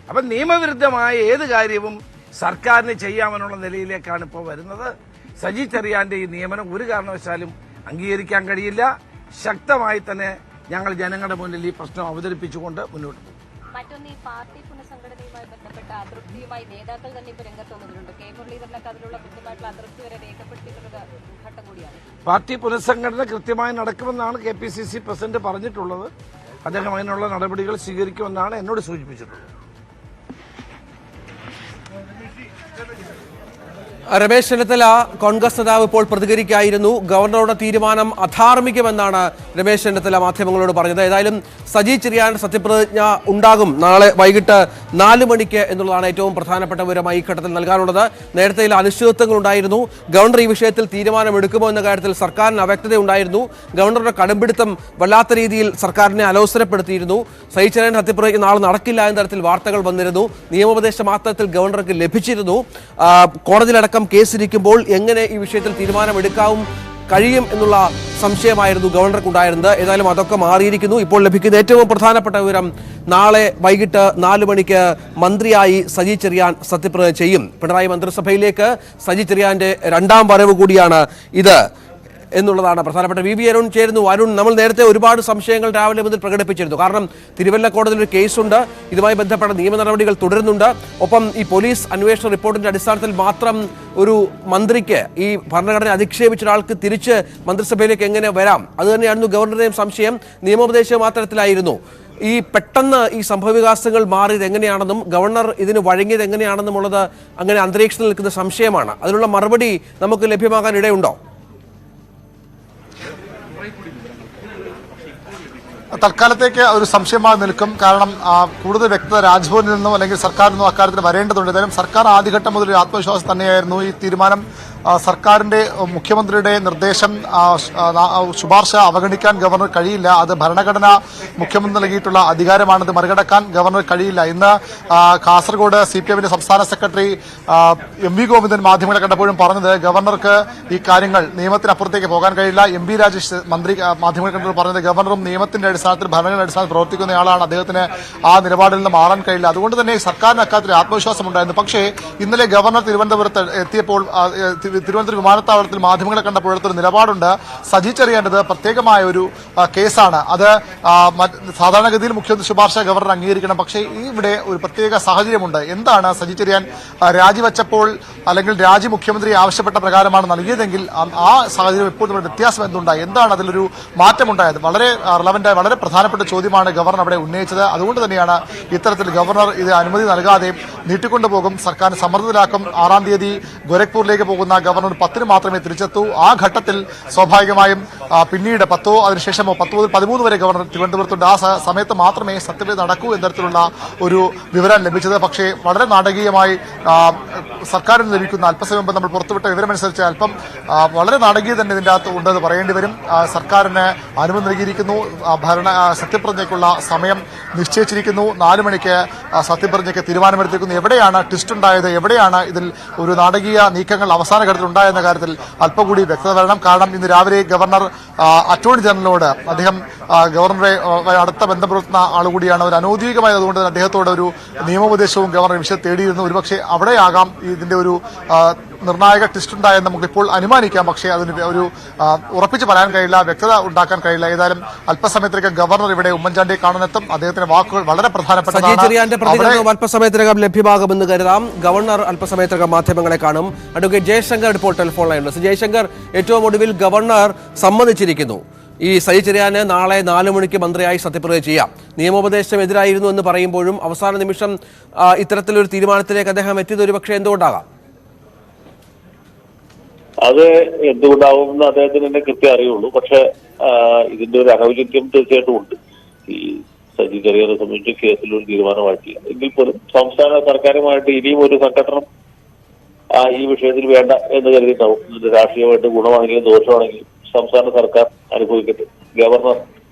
അപ്പൊ നിയമവിരുദ്ധമായ ഏത് കാര്യവും സർക്കാരിന് ചെയ്യാമെന്നുള്ള നിലയിലേക്കാണ് ഇപ്പോൾ വരുന്നത്. സജി ചെറിയാന്റെ ഈ നിയമനം ഒരു കാരണവശാലും അംഗീകരിക്കാൻ കഴിയില്ല. ശക്തമായി തന്നെ ഞങ്ങൾ ജനങ്ങളുടെ മുന്നിൽ ഈ പ്രശ്നം അവതരിപ്പിച്ചുകൊണ്ട് മുന്നോട്ട് പോകും. മറ്റൊന്ന്, ഈ പാർട്ടി പുനഃസംഘടനയുമായി ബന്ധപ്പെട്ട അതൃപ്തിയുമായി നേതാക്കൾ തന്നെ ഇപ്പോൾ രംഗത്ത് വന്നിട്ടുണ്ട്. കെ മുരളീധരനൊക്കെ അതിലുള്ള കൃത്യമായിട്ടുള്ള അതൃപ്തി വരെ രേഖപ്പെടുത്തിയിട്ടുള്ള ഘട്ടം കൂടിയാണ്. പാർട്ടി പുനഃസംഘടന കൃത്യമായി നടക്കുമെന്നാണ് KPCC പ്രസിഡന്റ് പറഞ്ഞിട്ടുള്ളത്. അദ്ദേഹം അതിനുള്ള നടപടികൾ സ്വീകരിക്കുമെന്നാണ് എന്നോട് സൂചിപ്പിച്ചിട്ടുള്ളത്. രമേശ് ചെന്നിത്തല കോൺഗ്രസ് നേതാവ് ഇപ്പോൾ പ്രതികരിക്കായിരുന്നു. ഗവർണറുടെ തീരുമാനം അധാർമികമെന്നാണ് രമേശ് ചെന്നിത്തല മാധ്യമങ്ങളോട് പറഞ്ഞത്. ഏതായാലും സജി ചെറിയാൻ സത്യപ്രതിജ്ഞ ഉണ്ടാകും നാളെ വൈകിട്ട് 4 മണിക്ക് എന്നുള്ളതാണ് ഏറ്റവും പ്രധാനപ്പെട്ട വിവരമായി ഈ ഘട്ടത്തിൽ നൽകാനുള്ളത്. നേരത്തെ അനിശ്ചിതത്വങ്ങൾ ഉണ്ടായിരുന്നു. ഗവർണർ ഈ വിഷയത്തിൽ തീരുമാനമെടുക്കുമോ എന്ന കാര്യത്തിൽ സർക്കാരിന് അവ്യക്തതയുണ്ടായിരുന്നു. ഗവർണറുടെ കടുംപിടുത്തം വല്ലാത്ത രീതിയിൽ സർക്കാരിനെ അലോസരപ്പെടുത്തിയിരുന്നു. സജി ചെറിയാൻ സത്യപ്രതിജ്ഞ നാളെ നടക്കില്ല എന്ന തരത്തിൽ വാർത്തകൾ വന്നിരുന്നു. നിയമോപദേശം മാത്രത്തിൽ ഗവർണർക്ക് ലഭിച്ചിരുന്നു. കോടതിയിലടക്കം കേസിരിക്കുമ്പോൾ എങ്ങനെ ഈ വിഷയത്തിൽ തീരുമാനമെടുക്കാവും കഴിയും എന്നുള്ള സംശയമായിരുന്നു ഗവർണർക്കുണ്ടായിരുന്നത്. ഏതായാലും അതൊക്കെ മാറിയിരിക്കുന്നു. ഇപ്പോൾ ലഭിക്കുന്ന ഏറ്റവും പ്രധാനപ്പെട്ട വിവരം നാളെ വൈകിട്ട് 4 മണിക്ക് മന്ത്രിയായി സജി ചെറിയാൻ സത്യപ്രതിജ്ഞ ചെയ്യും. പിണറായി മന്ത്രിസഭയിലേക്ക് സജി ചെറിയാന്റെ 2ാം വരവ് കൂടിയാണ് ഇത് എന്നുള്ളതാണ് പ്രധാനപ്പെട്ട. വി അരുൺ ചേരുന്നു. അരുൺ, നമ്മൾ നേരത്തെ ഒരുപാട് സംശയങ്ങൾ രാവിലെ മുതൽ പ്രകടിപ്പിച്ചിരുന്നു. കാരണം തിരുവല്ല കോടതിയിൽ ഒരു കേസുണ്ട്, ഇതുമായി ബന്ധപ്പെട്ട നിയമ നടപടികൾ തുടരുന്നുണ്ട്. ഒപ്പം ഈ പോലീസ് അന്വേഷണ റിപ്പോർട്ടിന്റെ അടിസ്ഥാനത്തിൽ മാത്രം ഒരു മന്ത്രിക്ക്, ഈ ഭരണഘടന അധിക്ഷേപിച്ച ഒരാൾക്ക് തിരിച്ച് മന്ത്രിസഭയിലേക്ക് എങ്ങനെ വരാം? അതുതന്നെയായിരുന്നു ഗവർണറുടെയും സംശയം. നിയമോപദേശം മാത്രത്തിലായിരുന്നു. ഈ പെട്ടെന്ന് ഈ സംഭവവികാസങ്ങൾ മാറിയത് എങ്ങനെയാണെന്നും ഗവർണർ ഇതിന് വഴങ്ങിയത് എങ്ങനെയാണെന്നുമുള്ളത് അങ്ങനെ അന്തരീക്ഷത്തിൽ നിൽക്കുന്ന സംശയമാണ്. അതിനുള്ള മറുപടി നമുക്ക് ലഭ്യമാകാൻ ഇടയുണ്ടോ? തൽക്കാലത്തേക്ക് ഒരു സംശയമായി നിൽക്കും. കാരണം കൂടുതൽ വ്യക്തത രാജ്ഭവനിൽ നിന്നോ അല്ലെങ്കിൽ സർക്കാരിൽ നിന്നോ അക്കാര്യത്തിൽ വരേണ്ടതുണ്ട്. ഏതായാലും സർക്കാർ ആദ്യഘട്ടം മുതൽ ഒരു ആത്മവിശ്വാസം തന്നെയായിരുന്നു. ഈ തീരുമാനം സർക്കാരിന്റെ മുഖ്യമന്ത്രിയുടെ നിർദ്ദേശം ശുപാർശ അവഗണിക്കാൻ ഗവർണർ കഴിയില്ല. അത് ഭരണഘടന മുഖ്യമന്ത്രി നൽകിയിട്ടുള്ള അധികാരമാണത് മറികടക്കാൻ ഗവർണർ കഴിയില്ല. ഇന്ന് കാസർഗോഡ് CPMന്റെ സംസ്ഥാന സെക്രട്ടറി MV ഗോവിന്ദൻ മാധ്യമങ്ങളെ കണ്ടപ്പോഴും പറഞ്ഞത് ഗവർണർക്ക് ഈ കാര്യങ്ങൾ നിയമത്തിനപ്പുറത്തേക്ക് പോകാൻ കഴിയില്ല. MB രാജേഷ് മന്ത്രി മാധ്യമങ്ങളെ കണ്ടപ്പോൾ പറഞ്ഞത് ഗവർണറും നിയമത്തിന്റെ അടിസ്ഥാനത്തിൽ ഭരണഘടന അടിസ്ഥാനത്തിൽ പ്രവർത്തിക്കുന്നയാളാണ്, അദ്ദേഹത്തിന് ആ നിലപാടിൽ നിന്ന് മാറാൻ കഴിയില്ല. അതുകൊണ്ട് തന്നെ സർക്കാരിന് അക്കാര്യത്തിൽ ആത്മവിശ്വാസം ഉണ്ടായിരുന്നു. പക്ഷേ ഇന്നലെ ഗവർണർ തിരുവനന്തപുരത്ത് എത്തിയപ്പോൾ തിരുവനന്തപുരം വിമാനത്താവളത്തിൽ മാധ്യമങ്ങളെ കണ്ടപ്പോൾ എടുത്തൊരു നിലപാടുണ്ട്. സജി ചെറിയാൻ്റെത് പ്രത്യേകമായ ഒരു കേസാണ്. അത് സാധാരണഗതിയിൽ മുഖ്യമന്ത്രി ശുപാർശ ഗവർണർ അംഗീകരിക്കണം. പക്ഷേ ഇവിടെ ഒരു പ്രത്യേക സാഹചര്യമുണ്ട്. എന്താണ് സജി ചെറിയാൻ രാജിവെച്ചപ്പോൾ അല്ലെങ്കിൽ രാജി മുഖ്യമന്ത്രി ആവശ്യപ്പെട്ട പ്രകാരമാണ് നൽകിയതെങ്കിൽ ആ സാഹചര്യം ഇപ്പോൾ നമ്മുടെ വ്യത്യാസം എന്തുണ്ടായി? എന്താണ് അതിലൊരു മാറ്റമുണ്ടായത്? വളരെ റെലവന്റായ വളരെ പ്രധാനപ്പെട്ട ചോദ്യമാണ് ഗവർണർ അവിടെ ഉന്നയിച്ചത്. അതുകൊണ്ട് തന്നെയാണ് ഇത്തരത്തിൽ ഗവർണർ ഇത് അനുമതി നൽകാതെ നീട്ടിക്കൊണ്ടുപോകും, സർക്കാരിന് സമ്മർദ്ദത്തിലാക്കും. 6-ാം തീയതി ഗോരഖ്പൂരിലേക്ക് പോകുന്ന ഗവർണർ 10-ന് മാത്രമേ തിരിച്ചെത്തൂ. ആ ഘട്ടത്തിൽ സ്വാഭാവികമായും പിന്നീട് 10 അതിനുശേഷമോ 10 മുതൽ 13 വരെ ഗവർണർ തിരുവനന്തപുരത്തുണ്ട്. ആ സമയത്ത് മാത്രമേ സത്യപ്രതിജ്ഞ നടക്കൂ എന്ന തരത്തിലുള്ള ഒരു വിവരം ലഭിച്ചത്. പക്ഷേ വളരെ നാടകീയമായി സർക്കാരിന് ലഭിക്കുന്ന അല്പസമയം മുമ്പ് നമ്മൾ പുറത്തുവിട്ട വിവരമനുസരിച്ച് അല്പം വളരെ നാടകീയ തന്നെ ഇതിൻ്റെ അകത്ത് ഉണ്ടെന്ന് പറയേണ്ടി വരും. സർക്കാരിന് അനുമതി നൽകിയിരിക്കുന്നു. സത്യപ്രതിജ്ഞയ്ക്കുള്ള സമയം നിശ്ചയിച്ചിരിക്കുന്നു. 4 മണിക്ക് സത്യപ്രതിജ്ഞയ്ക്ക് തീരുമാനമെടുത്തിരിക്കുന്നു. എവിടെയാണ് ട്വിസ്റ്റ് ഉണ്ടായത്? എവിടെയാണ് ഇതിൽ ഒരു നാടകീയ നീക്കങ്ങൾ അവസാന ഘട്ടത്തിൽ ഉണ്ടായെന്ന കാര്യത്തിൽ അല്പം കൂടി വ്യക്തത വരണം. കാരണം ഇന്ന് രാവിലെ ഗവർണർ അറ്റോർണി ജനറലിനോട്, അദ്ദേഹം ഗവർണറെ അടുത്ത ബന്ധപ്പെടുത്തുന്ന ആളുകൂടിയാണ്, ഒരു അനൌദ്യോഗികമായത് അതുകൊണ്ട് തന്നെ അദ്ദേഹത്തോട് ഒരു നിയമോപദേശവും ഗവർണർ വിഷയം തേടിയിരുന്നു. ഒരുപക്ഷെ അവിടെയാകാം ഇതിന്റെ ഒരു നിർണായക ട്വിസ്റ്റ് ഉണ്ടായെന്ന് നമുക്കിപ്പോൾ അനുമാനിക്കാം. പക്ഷേ അതിന് ഒരു ഉറപ്പിച്ച് പറയാൻ കഴിയില്ല, വ്യക്തത ഉണ്ടാക്കാൻ കഴിയില്ല. ഏതായാലും അല്പസമയത്തിനകം ഗവർണർ ഇവിടെ ഉമ്മൻചാണ്ടിയെ കാണാനെത്തും. അദ്ദേഹത്തിന്റെ വാക്കുകൾ വളരെ പ്രധാനപ്പെട്ടതാണ്. അല്പസമയത്തിനകം ലഭ്യമാകുമെന്ന് കരുതാം. ഗവർണർ അല്പസമയത്തിനകം മാധ്യമങ്ങളെ കാണും. അഡ്വക്കേറ്റ് ജയശങ്കർ ഇപ്പോൾ ടെലിഫോൺ ലൈനിലുണ്ട്. ജയശങ്കർ, ഏറ്റവും ഒടുവിൽ ഗവർണർ സമ്മതിച്ചിരിക്കുന്നു ഈ സജി ചെറിയാന് നാളെ 4 മണിക്ക് മന്ത്രിയായി സത്യപ്രതിജ്ഞ ചെയ്യാം. നിയമോപദേശം എതിരായിരുന്നു എന്ന് പറയുമ്പോഴും അവസാന നിമിഷം ഇത്തരത്തിലൊരു തീരുമാനത്തിലേക്ക് അദ്ദേഹം എത്തിയത് ഒരുപക്ഷെ എന്തുകൊണ്ടാകാം? അത് എന്തുകൊണ്ടാവുമെന്ന് അദ്ദേഹത്തിന് തന്നെ കൃത്യം അറിയുള്ളൂ. പക്ഷെ ഇതിന്റെ ഒരു അനൗചിത്യം തീർച്ചയായിട്ടും ഉണ്ട്. ഈ സജി ചെറിയാനെ സംബന്ധിച്ച് കേസിലൊരു തീരുമാനമായിട്ടില്ല എങ്കിൽ പോലും സംസ്ഥാന സർക്കാരുമായിട്ട് ഇനിയും ഒരു സംഘടനം ഈ വിഷയത്തിൽ വേണ്ട എന്ന് കരുതിയിട്ടുണ്ടാവും. ഇതിന്റെ രാഷ്ട്രീയമായിട്ട് ഗുണമാണെങ്കിലും ദോഷമാണെങ്കിലും സംസ്ഥാന സർക്കാർ അനുഭവിക്കട്ടെ. ഗവർണർ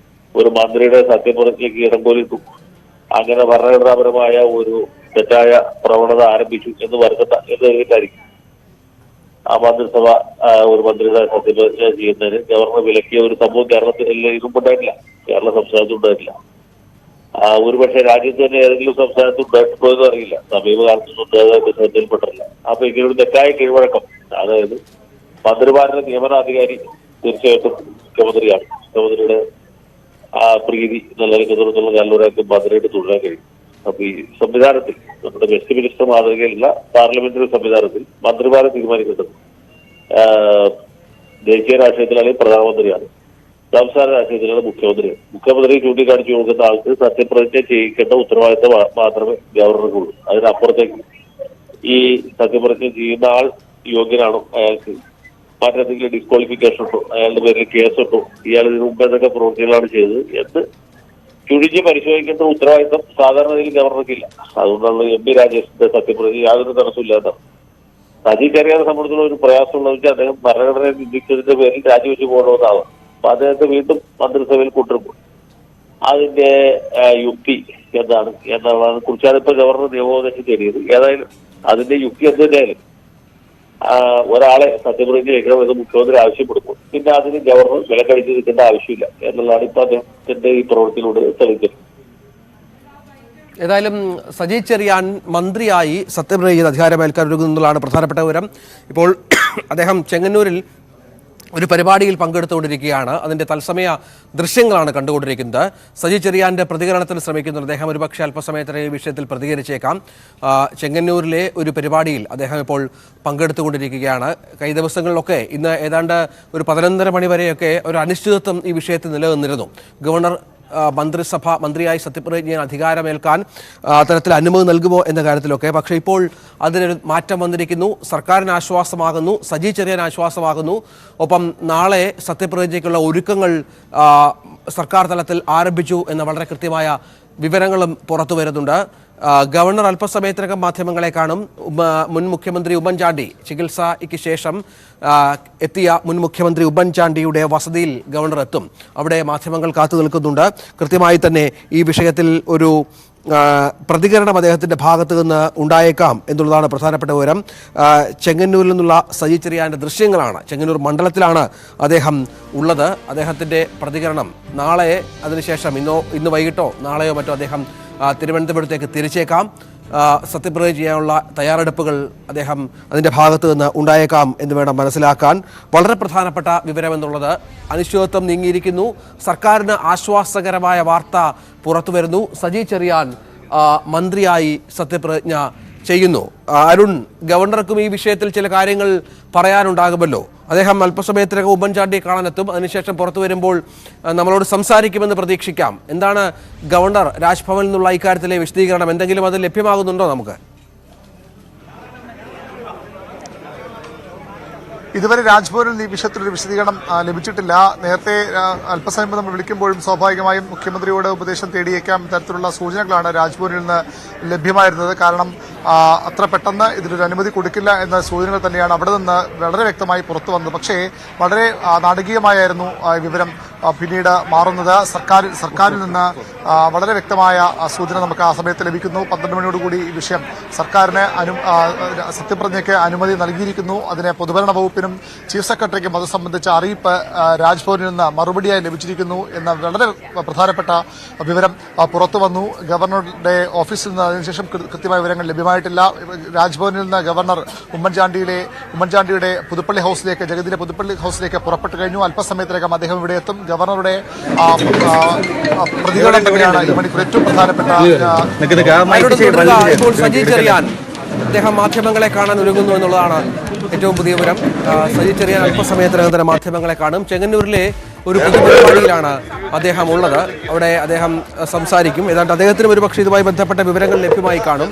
ഒരു മന്ത്രിയുടെ സത്യപ്രതിജ്ഞയ്ക്ക് ഇടംപോലിട്ടു, അങ്ങനെ ഭരണഘടനാപരമായ ഒരു തെറ്റായ പ്രവണത ആരംഭിച്ചു എന്ന് വരുത്തണ്ട എന്ന് കരുതിയിട്ടായിരിക്കും ആ മന്ത്രിസഭ ഒരു മന്ത്രിയുടെ സത്യപ്രതിജ്ഞ ചെയ്യുന്നതിന് ഗവർണർ വിലക്കിയ ഒരു സംഭവം കേരളത്തിൽ ഇതുണ്ടായിട്ടില്ല, കേരള സംസ്ഥാനത്ത് ഉണ്ടായിട്ടില്ല. ഒരുപക്ഷെ രാജ്യത്ത് തന്നെ ഏതെങ്കിലും സംസ്ഥാനത്ത് ഉണ്ടായിട്ടുണ്ടോ എന്ന് അറിയില്ല, സമീപകാലത്തൊന്നും ഉണ്ടായതായിട്ട് ശ്രദ്ധയിൽപ്പെട്ടില്ല. അപ്പൊ ഇങ്ങനൊരു തെറ്റായ കീഴ്വഴക്കം, അതായത് മന്ത്രിമാരുടെ നിയമനാധികാരി തീർച്ചയായിട്ടും മുഖ്യമന്ത്രിയാണ്. മുഖ്യമന്ത്രിയുടെ പ്രീതി നിലനിൽക്കുന്നുള്ള നല്ലൊരാൾക്ക് മന്ത്രിയായിട്ട് തുടരാൻ കഴിയും. അപ്പൊ ഈ സംവിധാനത്തിൽ നമ്മുടെ വെസ്റ്റ് മിനിസ്റ്റർ മാതൃകയിലുള്ള പാർലമെന്ററി സംവിധാനത്തിൽ മന്ത്രിമാരെ തീരുമാനിക്കുന്നത് ദേശീയ രാഷ്ട്രീയത്തിലാണെങ്കിൽ പ്രധാനമന്ത്രിയാണ്, സംസ്ഥാന രാഷ്ട്രീയത്തിലാണ് മുഖ്യമന്ത്രിയാണ്. മുഖ്യമന്ത്രി ചൂണ്ടിക്കാണിച്ചു കൊടുക്കുന്ന ആൾക്ക് സത്യപ്രതിജ്ഞ ചെയ്യിക്കേണ്ട ഉത്തരവാദിത്തം മാത്രമേ ഗവർണർക്കുള്ളൂ. അതിനപ്പുറത്തേക്ക് ഈ സത്യപ്രതിജ്ഞ ചെയ്യുന്ന ആൾ യോഗ്യനാണോ, അയാൾക്ക് മറ്റെന്തെങ്കിലും ഡിസ്ക്വാളിഫിക്കേഷൻ ഉണ്ടോ, അയാളുടെ പേരിൽ കേസുണ്ടോ, ഇയാൾ ഇതിനു മുമ്പ് എന്തൊക്കെ പ്രവൃത്തികളാണ് ചെയ്തത് എന്ന് ചുഴിഞ്ഞ് പരിശോധിക്കേണ്ട ഉത്തരവാദിത്തം സാധാരണയിൽ ഗവർണർക്കില്ല. അതുകൊണ്ടാണ് MP രാജേഷിന്റെ സത്യപ്രതിജ്ഞ യാതൊരു തടസ്സമില്ലാത്തതാണ്. സജി ചെറിയാനെ സംബന്ധിച്ചുള്ള ഒരു പ്രയാസമുള്ളത് വെച്ചാൽ അദ്ദേഹം ഭരണഘടനയെ നിന്ദിച്ചതിന്റെ പേരിൽ രാജിവെച്ച് പോകണമെന്നാവും. അപ്പൊ അദ്ദേഹത്തെ വീണ്ടും മന്ത്രിസഭയിൽ കൊണ്ടുവരുമ്പോൾ അതിന്റെ യുക്തി എന്താണ് എന്നുള്ളതിനെ കുറിച്ചാണ് ഇപ്പൊ ഗവർണർ നിയമോപദേശം തേടിയത്. ഏതായാലും അതിന്റെ യുക്തി എന്ത് തന്നെയായാലും ഒരാളെ സത്യപ്രതിജ്ഞ ചെയ്യണമെന്ന് മുഖ്യമന്ത്രി ആവശ്യപ്പെടുമ്പോൾ പിന്നെ അതിന് ഗവർണർ വിലക്കടിച്ച് നിൽക്കേണ്ട ആവശ്യമില്ല എന്നുള്ളതാണ് ഇപ്പൊ അദ്ദേഹത്തിന്റെ ഈ പ്രവൃത്തിയിലൂടെ തെളിയിച്ചത്. ഏതായാലും സജി ചെറിയാൻ മന്ത്രിയായി സത്യപ്രതിജ്ഞ ചെയ്ത് അധികാരമേൽക്കാനൊരുങ്ങുന്നതാണ് പ്രധാനപ്പെട്ട വിവരം. ഇപ്പോൾ അദ്ദേഹം ചെങ്ങന്നൂരിൽ ഒരു പരിപാടിയിൽ പങ്കെടുത്തുകൊണ്ടിരിക്കുകയാണ്. അതിൻ്റെ തത്സമയ ദൃശ്യങ്ങളാണ് കണ്ടുകൊണ്ടിരിക്കുന്നത്. സജി ചെറിയാൻ്റെ പ്രതികരണത്തിന് ശ്രമിക്കുന്നു. അദ്ദേഹം ഒരുപക്ഷെ അല്പസമയത്തിന് ഈ വിഷയത്തിൽ പ്രതികരിച്ചേക്കാം. ചെങ്ങന്നൂരിലെ ഒരു പരിപാടിയിൽ അദ്ദേഹം ഇപ്പോൾ പങ്കെടുത്തുകൊണ്ടിരിക്കുകയാണ്. കഴിഞ്ഞ ദിവസങ്ങളിലൊക്കെ ഇന്ന് ഏതാണ്ട് ഒരു 11:30 മണി വരെയൊക്കെ ഒരു അനിശ്ചിതത്വം ഈ വിഷയത്തിൽ നിലനിന്നിരുന്നു. ഗവർണർ മന്ത്രിയായി സത്യപ്രതിജ്ഞ അധികാരമേൽക്കാൻ അത്തരത്തിൽ അനുമതി നൽകുമോ എന്ന കാര്യത്തിലൊക്കെ. പക്ഷേ ഇപ്പോൾ അതിനൊരു മാറ്റം വന്നിരിക്കുന്നു. സർക്കാരിന് ആശ്വാസമാകുന്നു, സജി ചെറിയാൻ ആശ്വാസമാകുന്നു. ഒപ്പം നാളെ സത്യപ്രതിജ്ഞയ്ക്കുള്ള ഒരുക്കങ്ങൾ സർക്കാർ തലത്തിൽ ആരംഭിച്ചു എന്ന വളരെ കൃത്യമായ വിവരങ്ങളും പുറത്തു വരുന്നുണ്ട്. ഗവർണർ അല്പസമയത്തിനകം മാധ്യമങ്ങളെ കാണും. മുൻ മുഖ്യമന്ത്രി ഉമ്മൻചാണ്ടി ചികിത്സയ്ക്ക് ശേഷം എത്തിയ മുൻ മുഖ്യമന്ത്രി ഉമ്മൻചാണ്ടിയുടെ വസതിയിൽ ഗവർണർ എത്തും. അവിടെ മാധ്യമങ്ങൾ കാത്തു നിൽക്കുന്നുണ്ട്. കൃത്യമായി തന്നെ ഈ വിഷയത്തിൽ ഒരു പ്രതികരണം അദ്ദേഹത്തിൻ്റെ ഭാഗത്തു നിന്ന് ഉണ്ടായേക്കാം എന്നുള്ളതാണ് പ്രധാനപ്പെട്ട വിവരം. ചെങ്ങന്നൂരിൽ നിന്നുള്ള സജി ചെറിയാൻ്റെ ദൃശ്യങ്ങളാണ്. ചെങ്ങന്നൂർ മണ്ഡലത്തിലാണ് അദ്ദേഹം ഉള്ളത്. അദ്ദേഹത്തിൻ്റെ പ്രതികരണം നാളെ, അതിനുശേഷം ഇന്ന് വൈകിട്ടോ നാളെയോ മറ്റോ അദ്ദേഹം തിരുവനന്തപുരത്തേക്ക് തിരിച്ചേക്കാം. സത്യപ്രതിജ്ഞ ചെയ്യാനുള്ള തയ്യാറെടുപ്പുകൾ അദ്ദേഹം അതിൻ്റെ ഭാഗത്ത് നിന്ന് ഉണ്ടായേക്കാം എന്ന് വേണം മനസ്സിലാക്കാൻ. വളരെ പ്രധാനപ്പെട്ട വിവരമെന്നുള്ളത് അനിശ്ചിതത്വം നീങ്ങിയിരിക്കുന്നു. സർക്കാരിന് ആശ്വാസകരമായ വാർത്ത പുറത്തു വരുന്നു. സജി ചെറിയാൻ മന്ത്രിയായി സത്യപ്രതിജ്ഞ ചെയ്യുന്നു. അരുൺ, ഗവർണർക്കും ഈ വിഷയത്തിൽ ചില കാര്യങ്ങൾ പറയാനുണ്ടാകുമല്ലോ. അദ്ദേഹം അല്പസമയത്തിനകം ഉമ്മൻചാണ്ടിയെ കാണാനെത്തും. അതിനുശേഷം പുറത്തു വരുമ്പോൾ നമ്മളോട് സംസാരിക്കുമെന്ന് പ്രതീക്ഷിക്കാം. എന്താണ് ഗവർണർ രാജ്ഭവനിൽ നിന്നുള്ള ഇക്കാര്യത്തിലെ വിശദീകരണം? എന്തെങ്കിലും അത് ലഭ്യമാകുന്നുണ്ടോ നമുക്ക്? ഇതുവരെ രാജ്ഭവനിൽ ഈ വിഷയത്തിലൊരു വിശദീകരണം ലഭിച്ചിട്ടില്ല. നേരത്തെ അല്പസമയം നമ്മൾ വിളിക്കുമ്പോഴും സ്വാഭാവികമായും മുഖ്യമന്ത്രിയോട് ഉപദേശം തേടിയേക്കാം തരത്തിലുള്ള സൂചനകളാണ് രാജ്ഭവനിൽ നിന്ന് ലഭ്യമായിരുന്നത്. കാരണം അത്ര പെട്ടെന്ന് ഇതിലൊരു അനുമതി കൊടുക്കില്ല എന്ന സൂചനകൾ തന്നെയാണ് അവിടെ നിന്ന് വളരെ വ്യക്തമായി പുറത്തു വന്നത്. പക്ഷേ വളരെ നാടകീയമായിരുന്നു വിവരം പിന്നീട് മാറുന്നത്. സർക്കാരിൽ നിന്ന് വളരെ വ്യക്തമായ സൂചന നമുക്ക് ആ സമയത്ത് ലഭിക്കുന്നു. 12 മണിയോടുകൂടി ഈ വിഷയം സർക്കാരിന് സത്യപ്രതിജ്ഞയ്ക്ക് അനുമതി നൽകിയിരിക്കുന്നു. അതിനെ പൊതുഭരണ വകുപ്പിനും ചീഫ് സെക്രട്ടറിക്കും അത് സംബന്ധിച്ച അറിയിപ്പ് രാജ്ഭവനിൽ നിന്ന് മറുപടിയായി ലഭിച്ചിരിക്കുന്നു എന്ന വളരെ പ്രധാനപ്പെട്ട വിവരം പുറത്തു വന്നു. ഗവർണറുടെ ഓഫീസിൽ നിന്ന് അതിനുശേഷം കൃത്യമായ വിവരങ്ങൾ ലഭ്യമായിട്ടില്ല. രാജ്ഭവനിൽ നിന്ന് ഗവർണർ ഉമ്മൻചാണ്ടിയുടെ പുതുപ്പള്ളി ഹൌസിലേക്ക്, ജഗതിയിലെ പുതുപ്പള്ളി ഹൌസിലേക്ക് പുറപ്പെട്ടു കഴിഞ്ഞു. അല്പസമയത്തിനകം അദ്ദേഹം ഇവിടെ എത്തും. ഗവർണറുടെ പ്രതികരണം തന്നെയാണ് ഈ മണിക്കൂർ ഏറ്റവും പ്രധാനപ്പെട്ട. ഇപ്പോൾ സജി ചെറിയാൻ അദ്ദേഹം മാധ്യമങ്ങളെ കാണാൻ ഒരുങ്ങുന്നു എന്നുള്ളതാണ് ഏറ്റവും പുതിയ വിവരം. സജി ചെറിയാൻ അല്പസമയത്തിനകം തന്നെ മാധ്യമങ്ങളെ കാണും. ചെങ്ങന്നൂരിലെ ഒരു പൊതുപരിപാടിയിലാണ് അദ്ദേഹം ഉള്ളത്. അവിടെ അദ്ദേഹം സംസാരിക്കും. ഏതാണ്ട് അദ്ദേഹത്തിനും ഒരുപക്ഷെ ഇതുമായി ബന്ധപ്പെട്ട വിവരങ്ങൾ ലഭ്യമായി കാണും.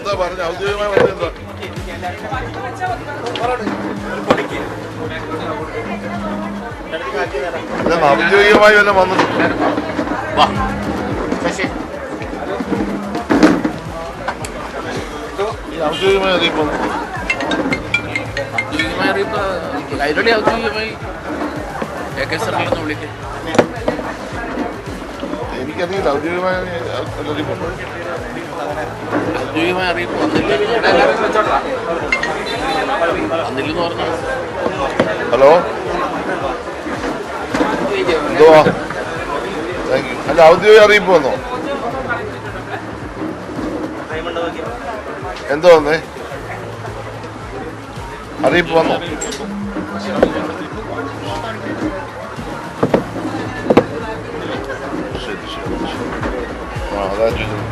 ഔദ്യോഗികമായി വല്ല വന്നിട്ടുണ്ട്. ഔദ്യോഗികമായ അറിയിപ്പ് കൈരളി ഔദ്യോഗികമായി എനിക്കറിയില്ല. ഔദ്യോഗികമായ അറിയിപ്പ് വന്നില്ലെന്ന് പറഞ്ഞു. ഹലോ, എന്തുവാ? Thank you. അല്ല, ഔദ്യോഗിക അറിയിപ്പ് വന്നോ? എന്തോ വന്നേ? അറിയിപ്പ് വന്നോ? ശരി ശരി. അതാ ചോദിച്ചത്.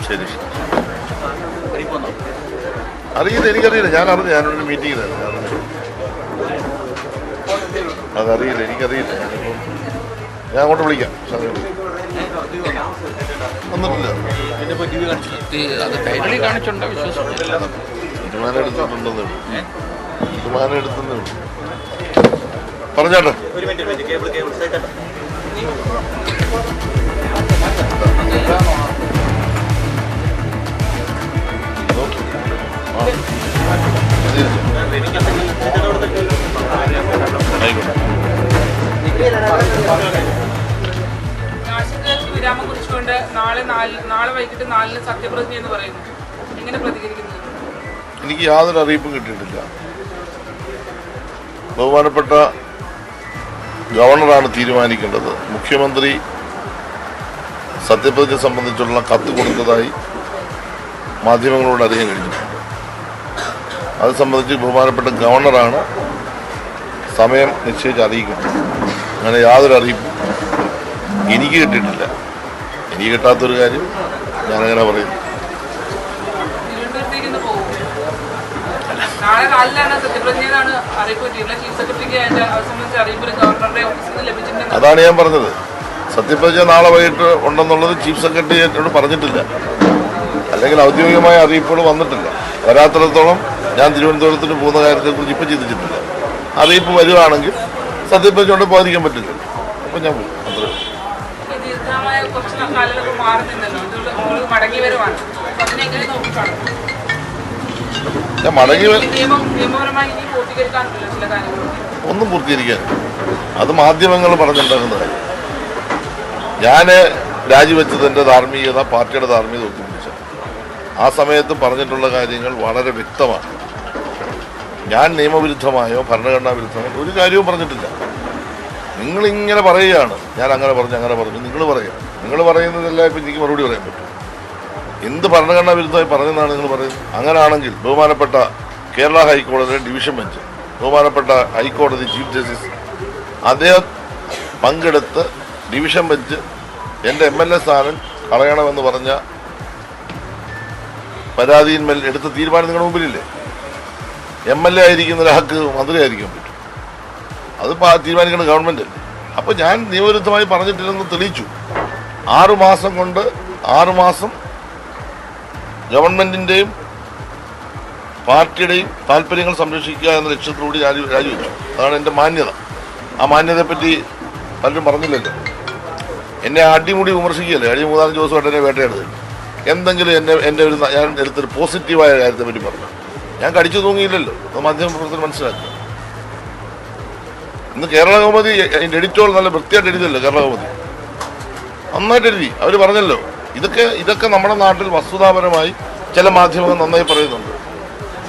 ശരി ശരി. അറിയില്ല, എനിക്കറിയില്ല. ഞാനൊരു മീറ്റിങ്ങിലായിരുന്നു. അതറിയില്ല, എനിക്കറിയില്ല. ഞാൻ അങ്ങോട്ട് വിളിക്കാം. വന്നിട്ടില്ല. അത് കൈരളി കാണിച്ചുണ്ടോ വിശ്വസിച്ചില്ല. തീരുമാനം എടുത്തിട്ടുണ്ടെന്ന് പറഞ്ഞോട്ടെ. രാഷ്ട്രീയത്തിൽ വിരാമം കുറിച്ചുകൊണ്ട് നാളെ വൈകിട്ട് 4-ന് സത്യപ്രതിജ്ഞ എന്ന് പറയുന്നു. എങ്ങനെ പ്രതികരിക്കുന്നത്? എനിക്ക് യാതൊരു അറിയിപ്പും കിട്ടിയിട്ടില്ല. ബഹുമാനപ്പെട്ട ഗവർണറാണ് തീരുമാനിക്കേണ്ടത്. മുഖ്യമന്ത്രി സത്യപ്രതിജ്ഞ സംബന്ധിച്ചുള്ള കത്ത് കൊടുത്തതായി മാധ്യമങ്ങളോട് അറിയാൻ കഴിഞ്ഞിട്ടുണ്ട്. അത് സംബന്ധിച്ച് ബഹുമാനപ്പെട്ട ഗവർണറാണ് സമയം നിശ്ചയിച്ച് അറിയിക്കുന്നത്. അങ്ങനെ യാതൊരു അറിയിപ്പും എനിക്ക് കിട്ടിയിട്ടില്ല. എനിക്ക് കിട്ടാത്തൊരു കാര്യം ഞാനങ്ങനെ പറയുന്നു. തിരുവനന്തപുരത്തേക്ക് ഇന്ന് പോകും. നാളെ 4-നാണ് സത്യപ്രതിജ്ഞ എന്നാണ് അറിയിപ്പ് കിട്ടിയില്ല. ചീഫ് സെക്രട്ടറിക്ക് അതിന്റെ അത് സംബന്ധിച്ച് അറിയിപ്പ് ഗവർണറുടെ ഓഫീസിൽ നിന്ന് ലഭിച്ചിട്ടുണ്ട്. അതാണ് ഞാൻ പറഞ്ഞത്. സത്യപ്രതിജ്ഞ നാളെ വൈകിട്ട് ഉണ്ടെന്നുള്ളത് ചീഫ് സെക്രട്ടറി എന്നോട് പറഞ്ഞിട്ടില്ല. അല്ലെങ്കിൽ ഔദ്യോഗികമായ അറിയിപ്പുകൾ വന്നിട്ടില്ല. വരാത്തിടത്തോളം ഞാൻ തിരുവനന്തപുരത്തിന് പോകുന്ന കാര്യത്തെക്കുറിച്ച് ഇപ്പം ചിന്തിച്ചിട്ടില്ല. അറിയിപ്പ് വരുവാണെങ്കിൽ സത്യപ്രതിജ്ഞ കൊണ്ട് ബാധിക്കാൻ പറ്റില്ല. അപ്പം ഞാൻ പോകും. അത്രേ. ദീർഘമായ കുറച്ച് കാലങ്ങൾ മാറി നിന്നല്ലോ. ഇത് മടങ്ങി വരുവാണ്. അതിനെങ്ങനെ നോക്കിക്കാണും? ഞാൻ മടങ്ങി നിയമപരമായി ഇനി പൂർത്തീകരിക്കാനുണ്ടല്ലോ ചില കാര്യങ്ങൾ. ഒന്നും പൂർത്തീകരിക്കാൻ അത് മാധ്യമങ്ങൾ പറഞ്ഞിട്ടുണ്ടാകുന്ന കാര്യം. ഞാൻ രാജിവെച്ചതിൻ്റെ ധാർമ്മികത പാർട്ടിയുടെ ധാർമ്മികത ഒത്തുപിടിച്ചു. ആ സമയത്ത് പറഞ്ഞിട്ടുള്ള കാര്യങ്ങൾ വളരെ വ്യക്തമാണ്. ഞാൻ നിയമവിരുദ്ധമായോ ഭരണഘടനാ വിരുദ്ധമായോ ഒരു കാര്യവും പറഞ്ഞിട്ടില്ല. നിങ്ങളിങ്ങനെ പറയുകയാണ് ഞാൻ അങ്ങനെ പറഞ്ഞു അങ്ങനെ പറഞ്ഞു. നിങ്ങൾ പറയുക, നിങ്ങൾ പറയുന്നതെല്ലാം ഇപ്പം എനിക്ക് മറുപടി പറയാൻ പറ്റും. എന്ത് ഭരണഘടനാ വിരുദ്ധമായി പറഞ്ഞെന്നാണ് നിങ്ങൾ പറയുന്നത്? അങ്ങനെയാണെങ്കിൽ ബഹുമാനപ്പെട്ട കേരള ഹൈക്കോടതിയുടെ ഡിവിഷൻ ബെഞ്ച്, ബഹുമാനപ്പെട്ട ഹൈക്കോടതി ചീഫ് ജസ്റ്റിസ് അദ്ദേഹം പങ്കെടുത്ത് ഡിവിഷൻ ബെഞ്ച് എൻ്റെ MLA സ്ഥാനം കളയണമെന്ന് പറഞ്ഞ പരാതിയിന്മേൽ എടുത്ത തീരുമാനം നിങ്ങളുടെ മുമ്പിലില്ലേ? MLA ആയിരിക്കുന്ന ഒരാൾക്ക് മന്ത്രി ആയിരിക്കാൻ പറ്റും. അത് തീരുമാനിക്കുന്ന ഗവൺമെൻറ് അല്ലേ? അപ്പോൾ ഞാൻ നിയമവിരുദ്ധമായി പറഞ്ഞിട്ടില്ലെന്ന് തെളിയിച്ചു. 6 മാസം കൊണ്ട് 6 മാസം ഗവൺമെൻറ്റിൻ്റെയും പാർട്ടിയുടെയും താല്പര്യങ്ങൾ സംരക്ഷിക്കുക എന്ന ലക്ഷ്യത്തോടുകൂടി രാജിവെച്ചു. അതാണ് എൻ്റെ മാന്യത. ആ മാന്യതയെപ്പറ്റി പലരും പറഞ്ഞില്ലല്ലോ. എന്നെ അടിമുടി വിമർശിക്കുകയല്ലേ. കഴിഞ്ഞ 3-4 ദിവസമായിട്ട് എന്നെ വേട്ടയാടുന്നത്. എന്തെങ്കിലും എൻ്റെ ഒരു ഞാൻ എടുത്തൊരു പോസിറ്റീവായ കാര്യത്തെ പറ്റി പറഞ്ഞു. ഞാൻ കടിച്ചു തൂങ്ങിയില്ലല്ലോ. അത് മാധ്യമപ്രവർത്തകർ മനസ്സിലാക്കുക. ഇന്ന് കേരള കൗമുദി അതിൻ്റെ എഡിറ്റോൾ നല്ല വൃത്തിയായിട്ട് എഴുതിയല്ലോ. കേരള കൗമുദി നന്നായിട്ട് എഴുതി. അവർ പറഞ്ഞല്ലോ ഇതൊക്കെ നമ്മുടെ നാട്ടിൽ വസ്തുതാപരമായി ചില മാധ്യമങ്ങൾ നന്നായി പറയുന്നുണ്ട്.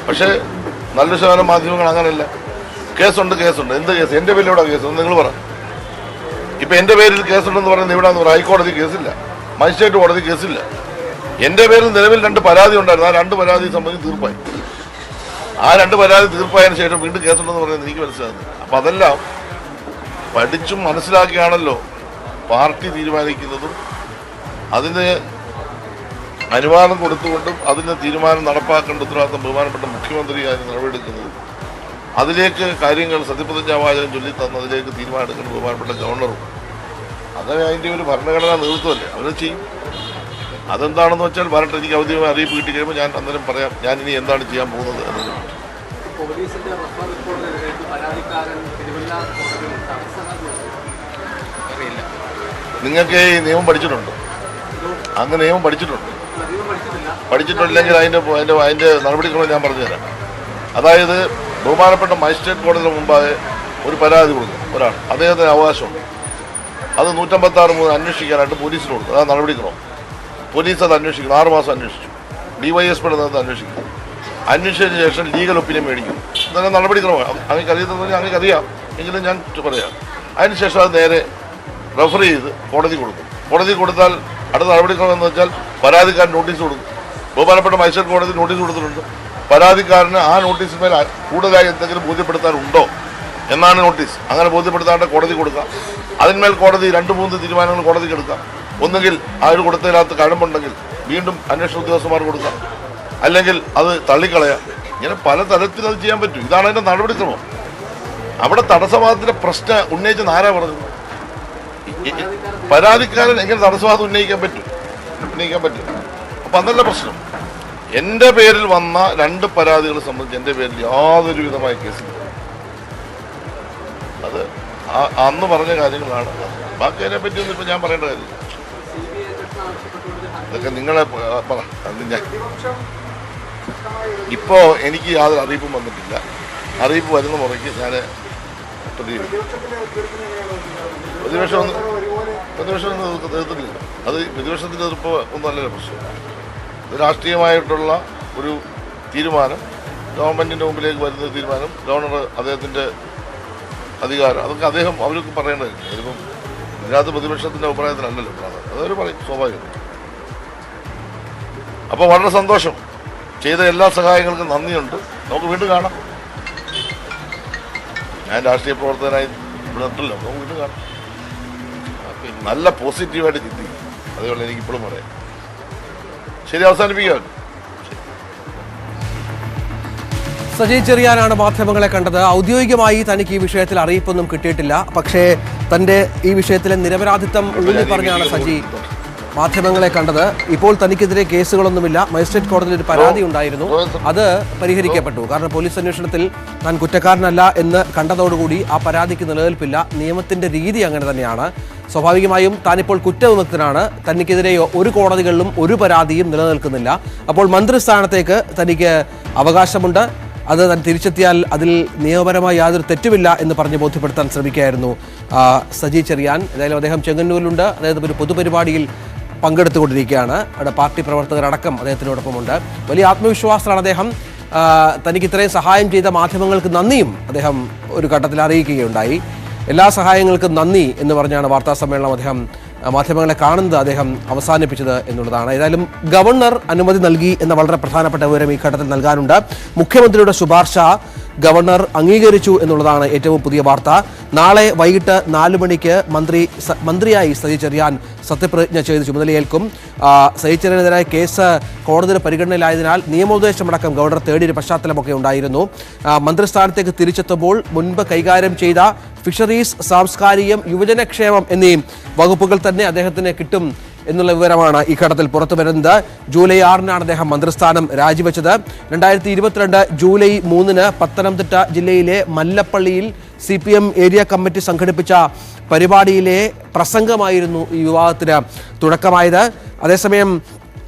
പക്ഷേ നല്ല ശതമാനം മാധ്യമങ്ങൾ അങ്ങനെയല്ല. കേസുണ്ട്. എന്ത് കേസ്? എൻ്റെ പേരിൽ ഇവിടെ കേസ് നിങ്ങൾ പറ. ഇപ്പം എൻ്റെ പേരിൽ കേസുണ്ടെന്ന് പറയുന്നത് ഇവിടെയെന്ന് പറയാം. ഹൈക്കോടതി കേസില്ല, മജിസ്ട്രേറ്റ് കോടതി കേസില്ല. എൻ്റെ പേരിൽ നിലവിൽ 2 പരാതി ഉണ്ടായിരുന്നു. ആ 2 പരാതി സംബന്ധിച്ച് തീർപ്പായി. ആ 2 പരാതി തീർപ്പായതിനു ശേഷം വീണ്ടും കേസുണ്ടെന്ന് പറയുന്നത് എനിക്ക് മനസ്സിലാകുന്നത്. അപ്പം അതെല്ലാം പഠിച്ചും മനസ്സിലാക്കിയാണല്ലോ പാർട്ടി തീരുമാനിക്കുന്നതും അതിന് അനുവാദം കൊടുത്തുകൊണ്ടും അതിന് തീരുമാനം നടപ്പാക്കേണ്ട ഉത്തരവാദിത്തം ബഹുമാനപ്പെട്ട മുഖ്യമന്ത്രി അതിന് നടപടിയെടുക്കുന്നതും അതിലേക്ക് കാര്യങ്ങൾ സത്യപ്രതിജ്ഞാവാചകം ചൊല്ലിത്തന്നതിലേക്ക് തീരുമാനം എടുക്കുന്ന ബഹുമാനപ്പെട്ട ഗവർണറും അത് അതിൻ്റെ ഒരു ഭരണഘടനാ നേതൃത്വമല്ലേ, അവരെ ചെയ്യും. അതെന്താണെന്ന് വെച്ചാൽ വരട്ടെ. എനിക്ക് ഔദ്യോഗികമായി അറിയിപ്പ് കിട്ടി കഴിയുമ്പോൾ ഞാൻ അന്നേരം പറയാം ഞാൻ ഇനി എന്താണ് ചെയ്യാൻ പോകുന്നത് എന്നത്. നിങ്ങൾക്ക് ഈ നിയമം പഠിച്ചിട്ടുണ്ടോ? അങ്ങ് നിയമം പഠിച്ചിട്ടില്ലെങ്കിൽ അതിൻ്റെ നടപടിക്രമം ഞാൻ പറഞ്ഞുതരാം. അതായത് ബഹുമാനപ്പെട്ട മജിസ്ട്രേറ്റ് കോടതിയുടെ മുമ്പാകെ ഒരു പരാതി കൊടുക്കും ഒരാൾ, അദ്ദേഹത്തിന് അവകാശമുണ്ട്. അത് 156 അന്വേഷിക്കാനായിട്ട് പോലീസിന് കൊടുക്കും. അതാണ് നടപടിക്രമം. പോലീസ് അത് അന്വേഷിക്കുന്നു. 6 മാസം അന്വേഷിച്ചു. DYSPയുടെ നേതൃത്വം അന്വേഷിക്കും. അന്വേഷിച്ചതിന് ശേഷം ലീഗൽ ഒപ്പീനിയൻ മേടിക്കും. ഇതെല്ലാം നടപടിക്രമമാണ്. അങ്ങേക്ക് അറിയാത്തത് അങ്ങേക്ക് അറിയാം, എങ്കിലും ഞാൻ പറയാം. അതിനുശേഷം അത് നേരെ റെഫർ ചെയ്ത് കോടതി കൊടുക്കും. കോടതി കൊടുത്താൽ അടുത്ത നടപടിക്രമം എന്ന് വെച്ചാൽ പരാതിക്കാരൻ നോട്ടീസ് കൊടുക്കും. ബഹുമാനപ്പെട്ട മജിസ്ട്രേറ്റ് കോടതി നോട്ടീസ് കൊടുത്തിട്ടുണ്ട്. പരാതിക്കാരന് ആ നോട്ടീസിന്മേൽ കൂടുതലായി എന്തെങ്കിലും ബോധ്യപ്പെടുത്താനുണ്ടോ എന്നാണ് നോട്ടീസ്. അങ്ങനെ ബോധ്യപ്പെടുത്താണ്ട് കോടതി കൊടുക്കാം. അതിന്മേൽ കോടതി 2-3 തീരുമാനങ്ങൾ കോടതിക്ക് എടുക്കാം. ഒന്നുകിൽ അവർ കൊടുത്തതിനകത്ത് കഴമ്പുണ്ടെങ്കിൽ വീണ്ടും അന്വേഷണ ഉദ്യോഗസ്ഥന്മാർ കൊടുക്കാം, അല്ലെങ്കിൽ അത് തള്ളിക്കളയാം. ഇങ്ങനെ പല തരത്തിൽ അത് ചെയ്യാൻ പറ്റും. ഇതാണ് അതിൻ്റെ നടപടിക്രമം. അവിടെ തടസ്സവാദത്തിൻ്റെ പ്രശ്നം ഉന്നയിച്ചെന്ന് ആരാ പറഞ്ഞത്? പരാതിക്കാരൻ എങ്ങനെ തടസ്സവാദം ഉന്നയിക്കാൻ പറ്റും? അപ്പം അതല്ല പ്രശ്നം. എൻ്റെ പേരിൽ വന്ന 2 പരാതികളെ സംബന്ധിച്ച് എൻ്റെ പേരിൽ യാതൊരു വിധമായ കേസില്ല. അത് അന്ന് പറഞ്ഞ കാര്യങ്ങളാണ്. ബാക്കി അതിനെ പറ്റിയൊന്നും ഇപ്പം ഞാൻ പറയേണ്ട കാര്യമില്ല. ഇതൊക്കെ നിങ്ങളെ പറ. ഞാൻ ഇപ്പോൾ എനിക്ക് യാതൊരു അറിയിപ്പും വന്നിട്ടില്ല. അറിയിപ്പ് വരുന്ന മുറയ്ക്ക് ഞാൻ പ്രതികരിക്കും. പ്രതിപക്ഷം തീർത്തിട്ടില്ല. അത് പ്രതിപക്ഷത്തിൻ്റെ എതിർപ്പ് ഒന്നുമല്ലല്ലോ പ്രശ്നം. ഇത് രാഷ്ട്രീയമായിട്ടുള്ള ഒരു തീരുമാനം, ഗവൺമെൻറ്റിൻ്റെ മുമ്പിലേക്ക് വരുന്ന തീരുമാനം, ഗവർണർ അദ്ദേഹത്തിൻ്റെ അധികാരം, അതൊക്കെ അവർക്ക് പറയേണ്ടതില്ല. ഇതിപ്പം ഇതിനകത്ത് പ്രതിപക്ഷത്തിൻ്റെ അഭിപ്രായത്തിനല്ലല്ലോ അതൊരു പറയും, സ്വാഭാവികം. അപ്പോൾ വളരെ സന്തോഷം. ചെയ്ത എല്ലാ സഹായങ്ങൾക്കും നന്ദിയുണ്ട്. നമുക്ക് വീണ്ടും കാണാം. ഞാൻ രാഷ്ട്രീയ പ്രവർത്തകനായി ഇവിടെ ഉണ്ടല്ലോ. നമുക്ക് വീണ്ടും കാണാം. നല്ല പോസിറ്റീവായിട്ട് ചിന്തിക്കും. അതുകൊണ്ട് എനിക്കിപ്പോഴും പറയാം. ശരി, അവസാനിപ്പിക്കാം. സജി ചെറിയാനാണ് മാധ്യമങ്ങളെ കണ്ടത്. ഔദ്യോഗികമായി തനിക്ക് ഈ വിഷയത്തിൽ അറിയിപ്പൊന്നും കിട്ടിയിട്ടില്ല. പക്ഷേ തന്റെ ഈ വിഷയത്തിലെ നിരപരാധിത്വം ഊന്നി പറഞ്ഞാണ് സജി മാധ്യമങ്ങളെ കണ്ടത്. ഇപ്പോൾ തനിക്കെതിരെ കേസുകളൊന്നുമില്ല. മജിസ്ട്രേറ്റ് കോടതിയിൽ ഒരു പരാതി ഉണ്ടായിരുന്നു, അത് പരിഹരിക്കപ്പെട്ടു. കാരണം പോലീസ് അന്വേഷണത്തിൽ താൻ കുറ്റക്കാരനല്ല എന്ന് കണ്ടതോടുകൂടി ആ പരാതിക്ക് നിലനിൽപ്പില്ല. നിയമത്തിന്റെ രീതി അങ്ങനെ തന്നെയാണ്. സ്വാഭാവികമായും താനിപ്പോൾ കുറ്റവിമുക്തനാണ്. തനിക്കെതിരെ ഒരു കോടതികളിലും ഒരു പരാതിയും നിലനിൽക്കുന്നില്ല. അപ്പോൾ മന്ത്രിസ്ഥാനത്തേക്ക് തനിക്ക് അവകാശമുണ്ട്. അത് താൻ തിരിച്ചെത്തിയാൽ അതിൽ നിയമപരമായി യാതൊരു തെറ്റുമില്ല എന്ന് പറഞ്ഞ് ബോധ്യപ്പെടുത്താൻ ശ്രമിക്കുകയായിരുന്നു സജി ചെറിയാൻ. ഏതായാലും അദ്ദേഹം ചെങ്ങന്നൂരിലുണ്ട്. അദ്ദേഹം ഒരു പൊതുപരിപാടിയിൽ പങ്കെടുത്തുകൊണ്ടിരിക്കുകയാണ്. അവിടെ പാർട്ടി പ്രവർത്തകരടക്കം അദ്ദേഹത്തിനോടൊപ്പമുണ്ട്. വലിയ ആത്മവിശ്വാസത്തിലാണ് അദ്ദേഹം. തനിക്ക് ഇത്രയും സഹായം ചെയ്ത മാധ്യമങ്ങൾക്ക് നന്ദിയും അദ്ദേഹം ഒരു ഘട്ടത്തിൽ അറിയിക്കുകയുണ്ടായി. എല്ലാ സഹായങ്ങൾക്കും നന്ദി എന്ന് പറഞ്ഞാണ് വാർത്താ സമ്മേളനം അദ്ദേഹം മാധ്യമങ്ങളെ കാണുന്നത് അദ്ദേഹം അവസാനിപ്പിച്ചത് എന്നുള്ളതാണ്. ഏതായാലും ഗവർണർ അനുമതി നൽകി എന്ന വളരെ പ്രധാനപ്പെട്ട വിവരം ഈ ഘട്ടത്തിൽ നൽകാനുണ്ട്. മുഖ്യമന്ത്രിയുടെ ശുപാർശ ഗവർണർ അംഗീകരിച്ചു എന്നുള്ളതാണ് ഏറ്റവും പുതിയ വാർത്ത. നാളെ വൈകിട്ട് 4 മണിക്ക് മന്ത്രിയായി സജി ചെറിയാൻ സത്യപ്രതിജ്ഞ ചെയ്ത് ചുമതലയേൽക്കും. സജി ചെറിയാനെതിരായ കേസ് കോടതിയുടെ പരിഗണനയിലായതിനാൽ നിയമോപദേശമടക്കം ഗവർണർ തേടിയൊരു പശ്ചാത്തലമൊക്കെ ഉണ്ടായിരുന്നു. മന്ത്രിസ്ഥാനത്തേക്ക് തിരിച്ചെത്തുമ്പോൾ മുൻപ് കൈകാര്യം ചെയ്ത ഫിഷറീസ്, സാംസ്കാരികം, യുവജനക്ഷേമം എന്നീ വകുപ്പുകൾ തന്നെ അദ്ദേഹത്തിന് കിട്ടും എന്നുള്ള വിവരമാണ് ഈ ഘട്ടത്തിൽ പുറത്തു വരുന്നത്. ജൂലൈ 6-നാണ് അദ്ദേഹം മന്ത്രിസ്ഥാനം രാജിവെച്ചത്. 2022 ജൂലൈ 3-ന് പത്തനംതിട്ട ജില്ലയിലെ മല്ലപ്പള്ളിയിൽ CPM ഏരിയ കമ്മിറ്റി സംഘടിപ്പിച്ച പരിപാടിയിലെ പ്രസംഗമായിരുന്നു ഈ വിവാദത്തിന് തുടക്കമായത്. അതേസമയം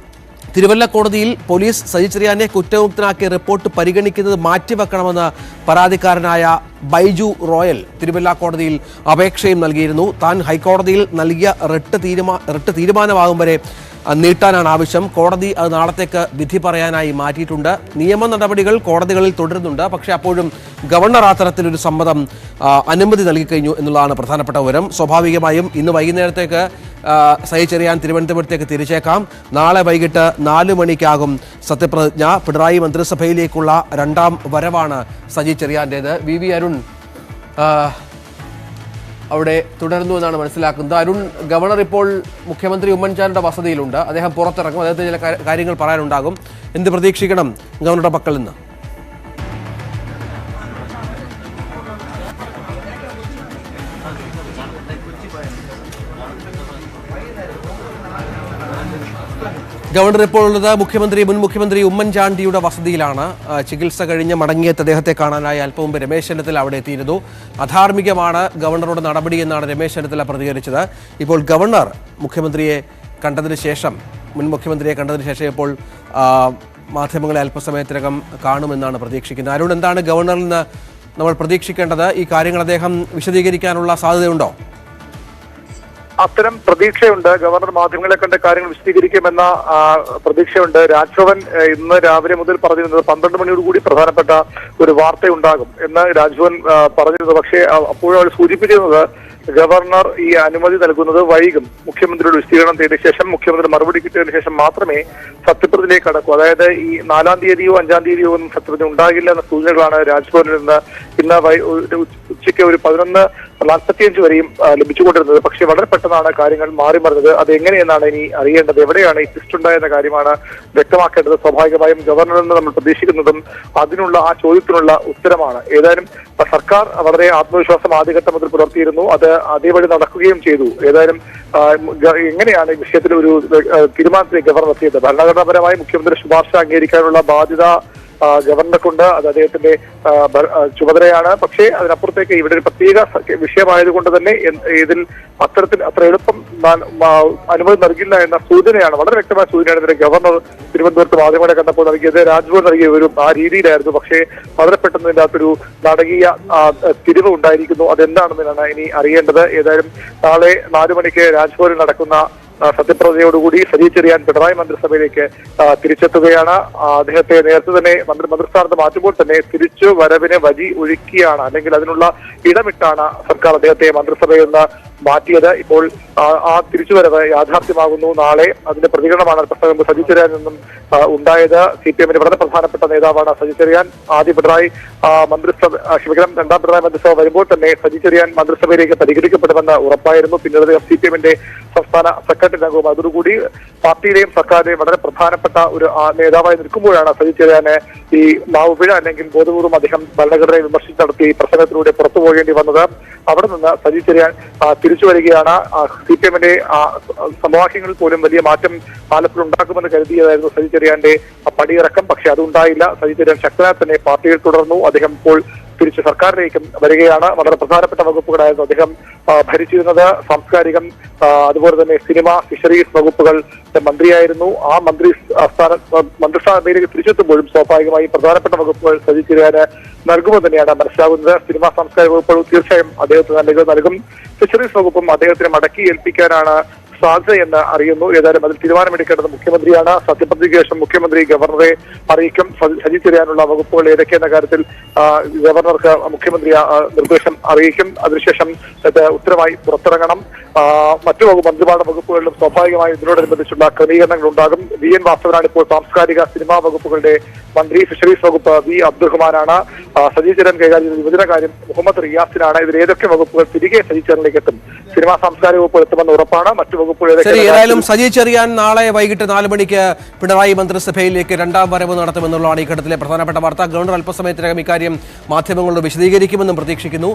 തിരുവല്ല കോടതിയിൽ പോലീസ് സജി ചെറിയാനെ കുറ്റമുക്തനാക്കിയ റിപ്പോർട്ട് പരിഗണിക്കുന്നത് മാറ്റിവെക്കണമെന്ന് പരാതിക്കാരനായ ബൈജു റോയൽ തിരുവല്ല കോടതിയിൽ അപേക്ഷയും നൽകിയിരുന്നു. താൻ ഹൈക്കോടതിയിൽ നൽകിയ റിട്ട് തീരുമാനമാകും വരെ നീട്ടാനാണ് ആവശ്യം. കോടതി അത് നാളത്തേക്ക് വിധി പറയാനായി മാറ്റിയിട്ടുണ്ട്. നിയമ നടപടികൾ കോടതികളിൽ തുടരുന്നുണ്ട്. പക്ഷേ അപ്പോഴും ഗവർണർ ആ തരത്തിലൊരു സമ്മതം അനുമതി നൽകിക്കഴിഞ്ഞു എന്നുള്ളതാണ് പ്രധാനപ്പെട്ട വിവരം. സ്വാഭാവികമായും ഇന്ന് വൈകുന്നേരത്തേക്ക് സജി ചെറിയാൻ തിരുവനന്തപുരത്തേക്ക് തിരിച്ചേക്കാം. നാളെ വൈകിട്ട് 4 മണിക്കാകും സത്യപ്രതിജ്ഞ. പിണറായി മന്ത്രിസഭയിലേക്കുള്ള 2ാം വരവാണ് സജി ചെറിയാൻ്റേത്. വി അരുൺ അവിടെ തുടരുന്നു എന്നാണ് മനസ്സിലാക്കുന്നത്. അരുൺ, ഗവർണർ ഇപ്പോൾ മുഖ്യമന്ത്രി ഉമ്മൻചാണ്ടിയുടെ വസതിയിലുണ്ട്. അദ്ദേഹം പുറത്തിറങ്ങും. അദ്ദേഹത്തിന് ചില കാര്യങ്ങൾ പറയാനുണ്ടാകും. എന്ത് പ്രതീക്ഷിക്കണം ഗവർണറുടെ പക്കൽ നിന്ന്? ഗവർണർ ഇപ്പോൾ ഉള്ളത് മുൻ മുഖ്യമന്ത്രി ഉമ്മൻചാണ്ടിയുടെ വസതിയിലാണ്. ചികിത്സ കഴിഞ്ഞ് മടങ്ങിയെത്തി അദ്ദേഹത്തെ കാണാനായി അല്പം മുമ്പ് രമേശ് ചെന്നിത്തല അവിടെ എത്തിയിരുന്നു. അധാർമികമാണ് ഗവർണറുടെ നടപടി എന്നാണ് രമേശ് ചെന്നിത്തല പ്രതികരിച്ചത്. ഇപ്പോൾ ഗവർണർ മുഖ്യമന്ത്രിയെ കണ്ടതിന് ശേഷം ഇപ്പോൾ മാധ്യമങ്ങളെ അല്പസമയത്തിനകം കാണുമെന്നാണ് പ്രതീക്ഷിക്കുന്നത്. അരുൺ, എന്താണ് ഗവർണറിൽ നിന്ന് നമ്മൾ പ്രതീക്ഷിക്കേണ്ടത്? ഈ കാര്യങ്ങൾ അദ്ദേഹം വിശദീകരിക്കാനുള്ള സാധ്യതയുണ്ടോ? അത്തരം പ്രതീക്ഷയുണ്ട്. ഗവർണർ മാധ്യമങ്ങളെ കണ്ട കാര്യങ്ങൾ വിശദീകരിക്കുമെന്ന പ്രതീക്ഷയുണ്ട്. രാജ്ഭവൻ ഇന്ന് രാവിലെ മുതൽ പറഞ്ഞിരുന്നത് 12 മണിയോടുകൂടി പ്രധാനപ്പെട്ട ഒരു വാർത്തയുണ്ടാകും എന്ന് രാജ്ഭവൻ പറഞ്ഞിരുന്നു. പക്ഷേ അപ്പോഴും അവർ സൂചിപ്പിച്ചിരുന്നത് ഗവർണർ ഈ അനുമതി നൽകുന്നത് വൈകും. മുഖ്യമന്ത്രിയുടെ വിശദീകരണം തേടിയ ശേഷം, മുഖ്യമന്ത്രി മറുപടി കിട്ടിയതിനു ശേഷം മാത്രമേ സത്യപ്രതിജ്ഞയിലേക്ക് കടക്കൂ. അതായത് ഈ 4-ാം തീയതിയോ 5-ാം തീയതിയോ ഒന്നും സത്യപ്രതിജ്ഞ ഉണ്ടാകില്ല എന്ന സൂചനകളാണ് രാജ്ഭവനിൽ നിന്ന് ഇന്ന് ഉച്ചയ്ക്ക് ഒരു 11 45 വരെയും ലഭിച്ചുകൊണ്ടിരുന്നത്. പക്ഷേ വളരെ പെട്ടെന്നാണ് കാര്യങ്ങൾ മാറി മറിഞ്ഞത്. അത് എങ്ങനെയെന്നാണ് ഇനി അറിയേണ്ടത്. എവിടെയാണ് ഈ ട്വിസ്റ്റ് ഉണ്ടായെന്ന കാര്യമാണ് വ്യക്തമാക്കേണ്ടത്. സ്വാഭാവികമായും ഗവർണറിൽ നിന്ന് നമ്മൾ പ്രതീക്ഷിക്കുന്നതും അതിനുള്ള ആ ചോദ്യത്തിനുള്ള ഉത്തരമാണ്. ഏതായാലും സർക്കാർ വളരെ ആത്മവിശ്വാസം ആദ്യഘട്ടം മുതൽ പുലർത്തിയിരുന്നു. അത് അതേപടി നടക്കുകയും ചെയ്തു. ഏതായാലും എങ്ങനെയാണ് ഈ വിഷയത്തിൽ ഒരു തീരുമാനത്തിലേക്ക് ഗവർണർ എത്തിയത്? ഭരണഘടനാപരമായി മുഖ്യമന്ത്രി ശുപാർശ അംഗീകരിക്കാനുള്ള ബാധ്യത ഗവർണർക്കുണ്ട്. അത് അദ്ദേഹത്തിന്റെ ചുമതലയാണ്. പക്ഷേ അതിനപ്പുറത്തേക്ക് ഇവിടെ ഒരു പ്രത്യേക വിഷയമായതുകൊണ്ട് തന്നെ ഇതിൽ അത്ര എളുപ്പം അനുമതി നൽകില്ല എന്ന സൂചനയാണ്, വളരെ വ്യക്തമായ സൂചനയാണ് ഇതിന്റെ ഗവർണർ തിരുവനന്തപുരത്ത് മാധ്യമങ്ങളെ കണ്ടപ്പോൾ നൽകിയത്. രാജ്ഭവൻ നൽകിയ ഒരു ആ രീതിയിലായിരുന്നു. പക്ഷേ വളരെ പെട്ടെന്ന് ഇതിന്റെ അകത്തൊരു നാടകീയ തിരിവ് ഉണ്ടായിരിക്കുന്നു. അതെന്താണെന്നാണ് ഇനി അറിയേണ്ടത്. ഏതായാലും നാളെ 4 മണിക്ക് രാജ്ഭവനിൽ നടക്കുന്ന സത്യപ്രതിജ്ഞയോടുകൂടി സജി ചെറിയാൻ പിണറായി മന്ത്രിസഭയിലേക്ക് തിരിച്ചെത്തുകയാണ്. അദ്ദേഹത്തെ നേരത്തെ തന്നെ മന്ത്രിസ്ഥാനത്ത് മാറ്റുമ്പോൾ തന്നെ തിരിച്ചു വരവിന് വഴി ഒഴുക്കിയാണ്, അല്ലെങ്കിൽ അതിനുള്ള ഇടമിട്ടാണ് സർക്കാർ അദ്ദേഹത്തെ മന്ത്രിസഭയിൽ നിന്ന് മാറ്റിയത്. ഇപ്പോൾ ആ തിരിച്ചുവരവ് യാഥാർത്ഥ്യമാകുന്നു. നാളെ അതിന്റെ പ്രതികരണമാണ് പ്രസംഗം സജി ചെറിയാനിൽ നിന്നും ഉണ്ടായത്. CPM-ന്റെ വളരെ പ്രധാനപ്പെട്ട നേതാവാണ് സജി ചെറിയാൻ. ആദ്യ പിണറായി മന്ത്രിസഭ രണ്ടാം പിണറായി മന്ത്രിസഭ വരുമ്പോൾ തന്നെ സജി ചെറിയാൻ മന്ത്രിസഭയിലേക്ക് പരിഗണിക്കപ്പെടുമെന്ന് ഉറപ്പായിരുന്നു. പിന്നീട് CPM-ന്റെ സംസ്ഥാന സെക്രട്ടറി അംഗവും അതോടുകൂടി പാർട്ടിയിലെയും സർക്കാരിലെയും വളരെ പ്രധാനപ്പെട്ട ഒരു നേതാവായി നിൽക്കുമ്പോഴാണ് സജി ചെറിയാന് ഈ മാവുപിഴ അല്ലെങ്കിൽ ബോധപൂർവ്വം അദ്ദേഹം ഭരണഘടനയെ വിമർശിച്ച് നടത്തി പ്രസംഗത്തിലൂടെ പുറത്തു പോകേണ്ടി വന്നത്. അവിടെ നിന്ന് സജി ചെറിയാൻ തിരിച്ചു വരികയാണ്. CPM-ന്റെ സമവാക്യങ്ങളിൽ പോലും വലിയ മാറ്റം ആലപ്പുഴ ഉണ്ടാക്കുമെന്ന് കരുതിയതായിരുന്നു സജി ചെറിയാന്റെ പടിയിറക്കം. പക്ഷെ അതുണ്ടായില്ല. സജി ചെറിയാൻ ശക്തനായി തന്നെ പാർട്ടിയിൽ തുടർന്നു. അദ്ദേഹം ഇപ്പോൾ തിരിച്ച് സർക്കാരിലേക്കും വരികയാണ്. വളരെ പ്രധാനപ്പെട്ട വകുപ്പുകളായിരുന്നു അദ്ദേഹം ഭരിച്ചിരുന്നത്. സാംസ്കാരികം, അതുപോലെ തന്നെ സിനിമ, ഫിഷറീസ് വകുപ്പുകൾ മന്ത്രിയായിരുന്നു. ആ മന്ത്രിസ്ഥാനത്തേക്ക് തിരിച്ചെത്തുമ്പോഴും സ്വാഭാവികമായി പ്രധാനപ്പെട്ട വകുപ്പുകൾ സജി ചെറിയാന് നൽകുമെന്ന് തന്നെയാണ് മനസ്സിലാകുന്നത്. സിനിമ, സാംസ്കാരിക വകുപ്പുകൾ തീർച്ചയായും അദ്ദേഹത്തിന് നൽകും. ഫിഷറീസ് വകുപ്പും അദ്ദേഹത്തിന് മടക്കി ഏൽപ്പിക്കാനാണ് സാധ്യതയെന്ന് അറിയുന്നു. ഏതായാലും അതിൽ തീരുമാനമെടുക്കേണ്ടത് മുഖ്യമന്ത്രിയാണ്. സത്യപ്രതിജ്ഞയ്ക്ക് ശേഷം മുഖ്യമന്ത്രി ഗവർണറെ അറിയിക്കും. സജി ചെറിയാനുള്ള വകുപ്പുകൾ ഏതൊക്കെയെന്ന കാര്യത്തിൽ ഗവർണർക്ക് മുഖ്യമന്ത്രി നിർദ്ദേശം അറിയിക്കും. അതിനുശേഷം ഉത്തരമായി പുറത്തിറങ്ങണം. മറ്റു മന്ത്രിമാരുടെ വകുപ്പുകളിലും സ്വാഭാവികമായും ഇതിനോടനുബന്ധിച്ചുള്ള ക്രമീകരണങ്ങൾ ഉണ്ടാകും. VN വാസവനാണ് ഇപ്പോൾ സാംസ്കാരിക സിനിമാ വകുപ്പുകളുടെ മന്ത്രി. ഫിഷറീസ് വകുപ്പ് V അബ്ദുറഹ്മാനാണ്. സജി ചെറിയാൻ കൈകാര്യം ചെയ്ത യുവജനകാര്യം മുഹമ്മദ് റിയാസിനാണ്. ഇതിൽ ഏതൊക്കെ വകുപ്പുകൾ തിരികെ സജി ചെറിയാനിലേക്ക് എത്തും? സിനിമാ സാംസ്കാരിക വകുപ്പ് എത്തുമെന്ന് ഉറപ്പാണ്. മറ്റു വകുപ്പുകൾ ഏതായാലും സജി ചെറിയാൻ നാളെ വൈകിട്ട് 4 മണിക്ക് പിണറായി മന്ത്രിസഭയിലേക്ക് രണ്ടാം വരവ് നടത്തുമെന്നുള്ളതാണ് ഈ ഘട്ടത്തിലെ പ്രധാനപ്പെട്ട വാർത്ത. ഗവർണർ അല്പസമയത്തിനകം ഇക്കാര്യം മാധ്യമങ്ങളോട് വിശദീകരിക്കുമെന്നും പ്രതീക്ഷിക്കുന്നു.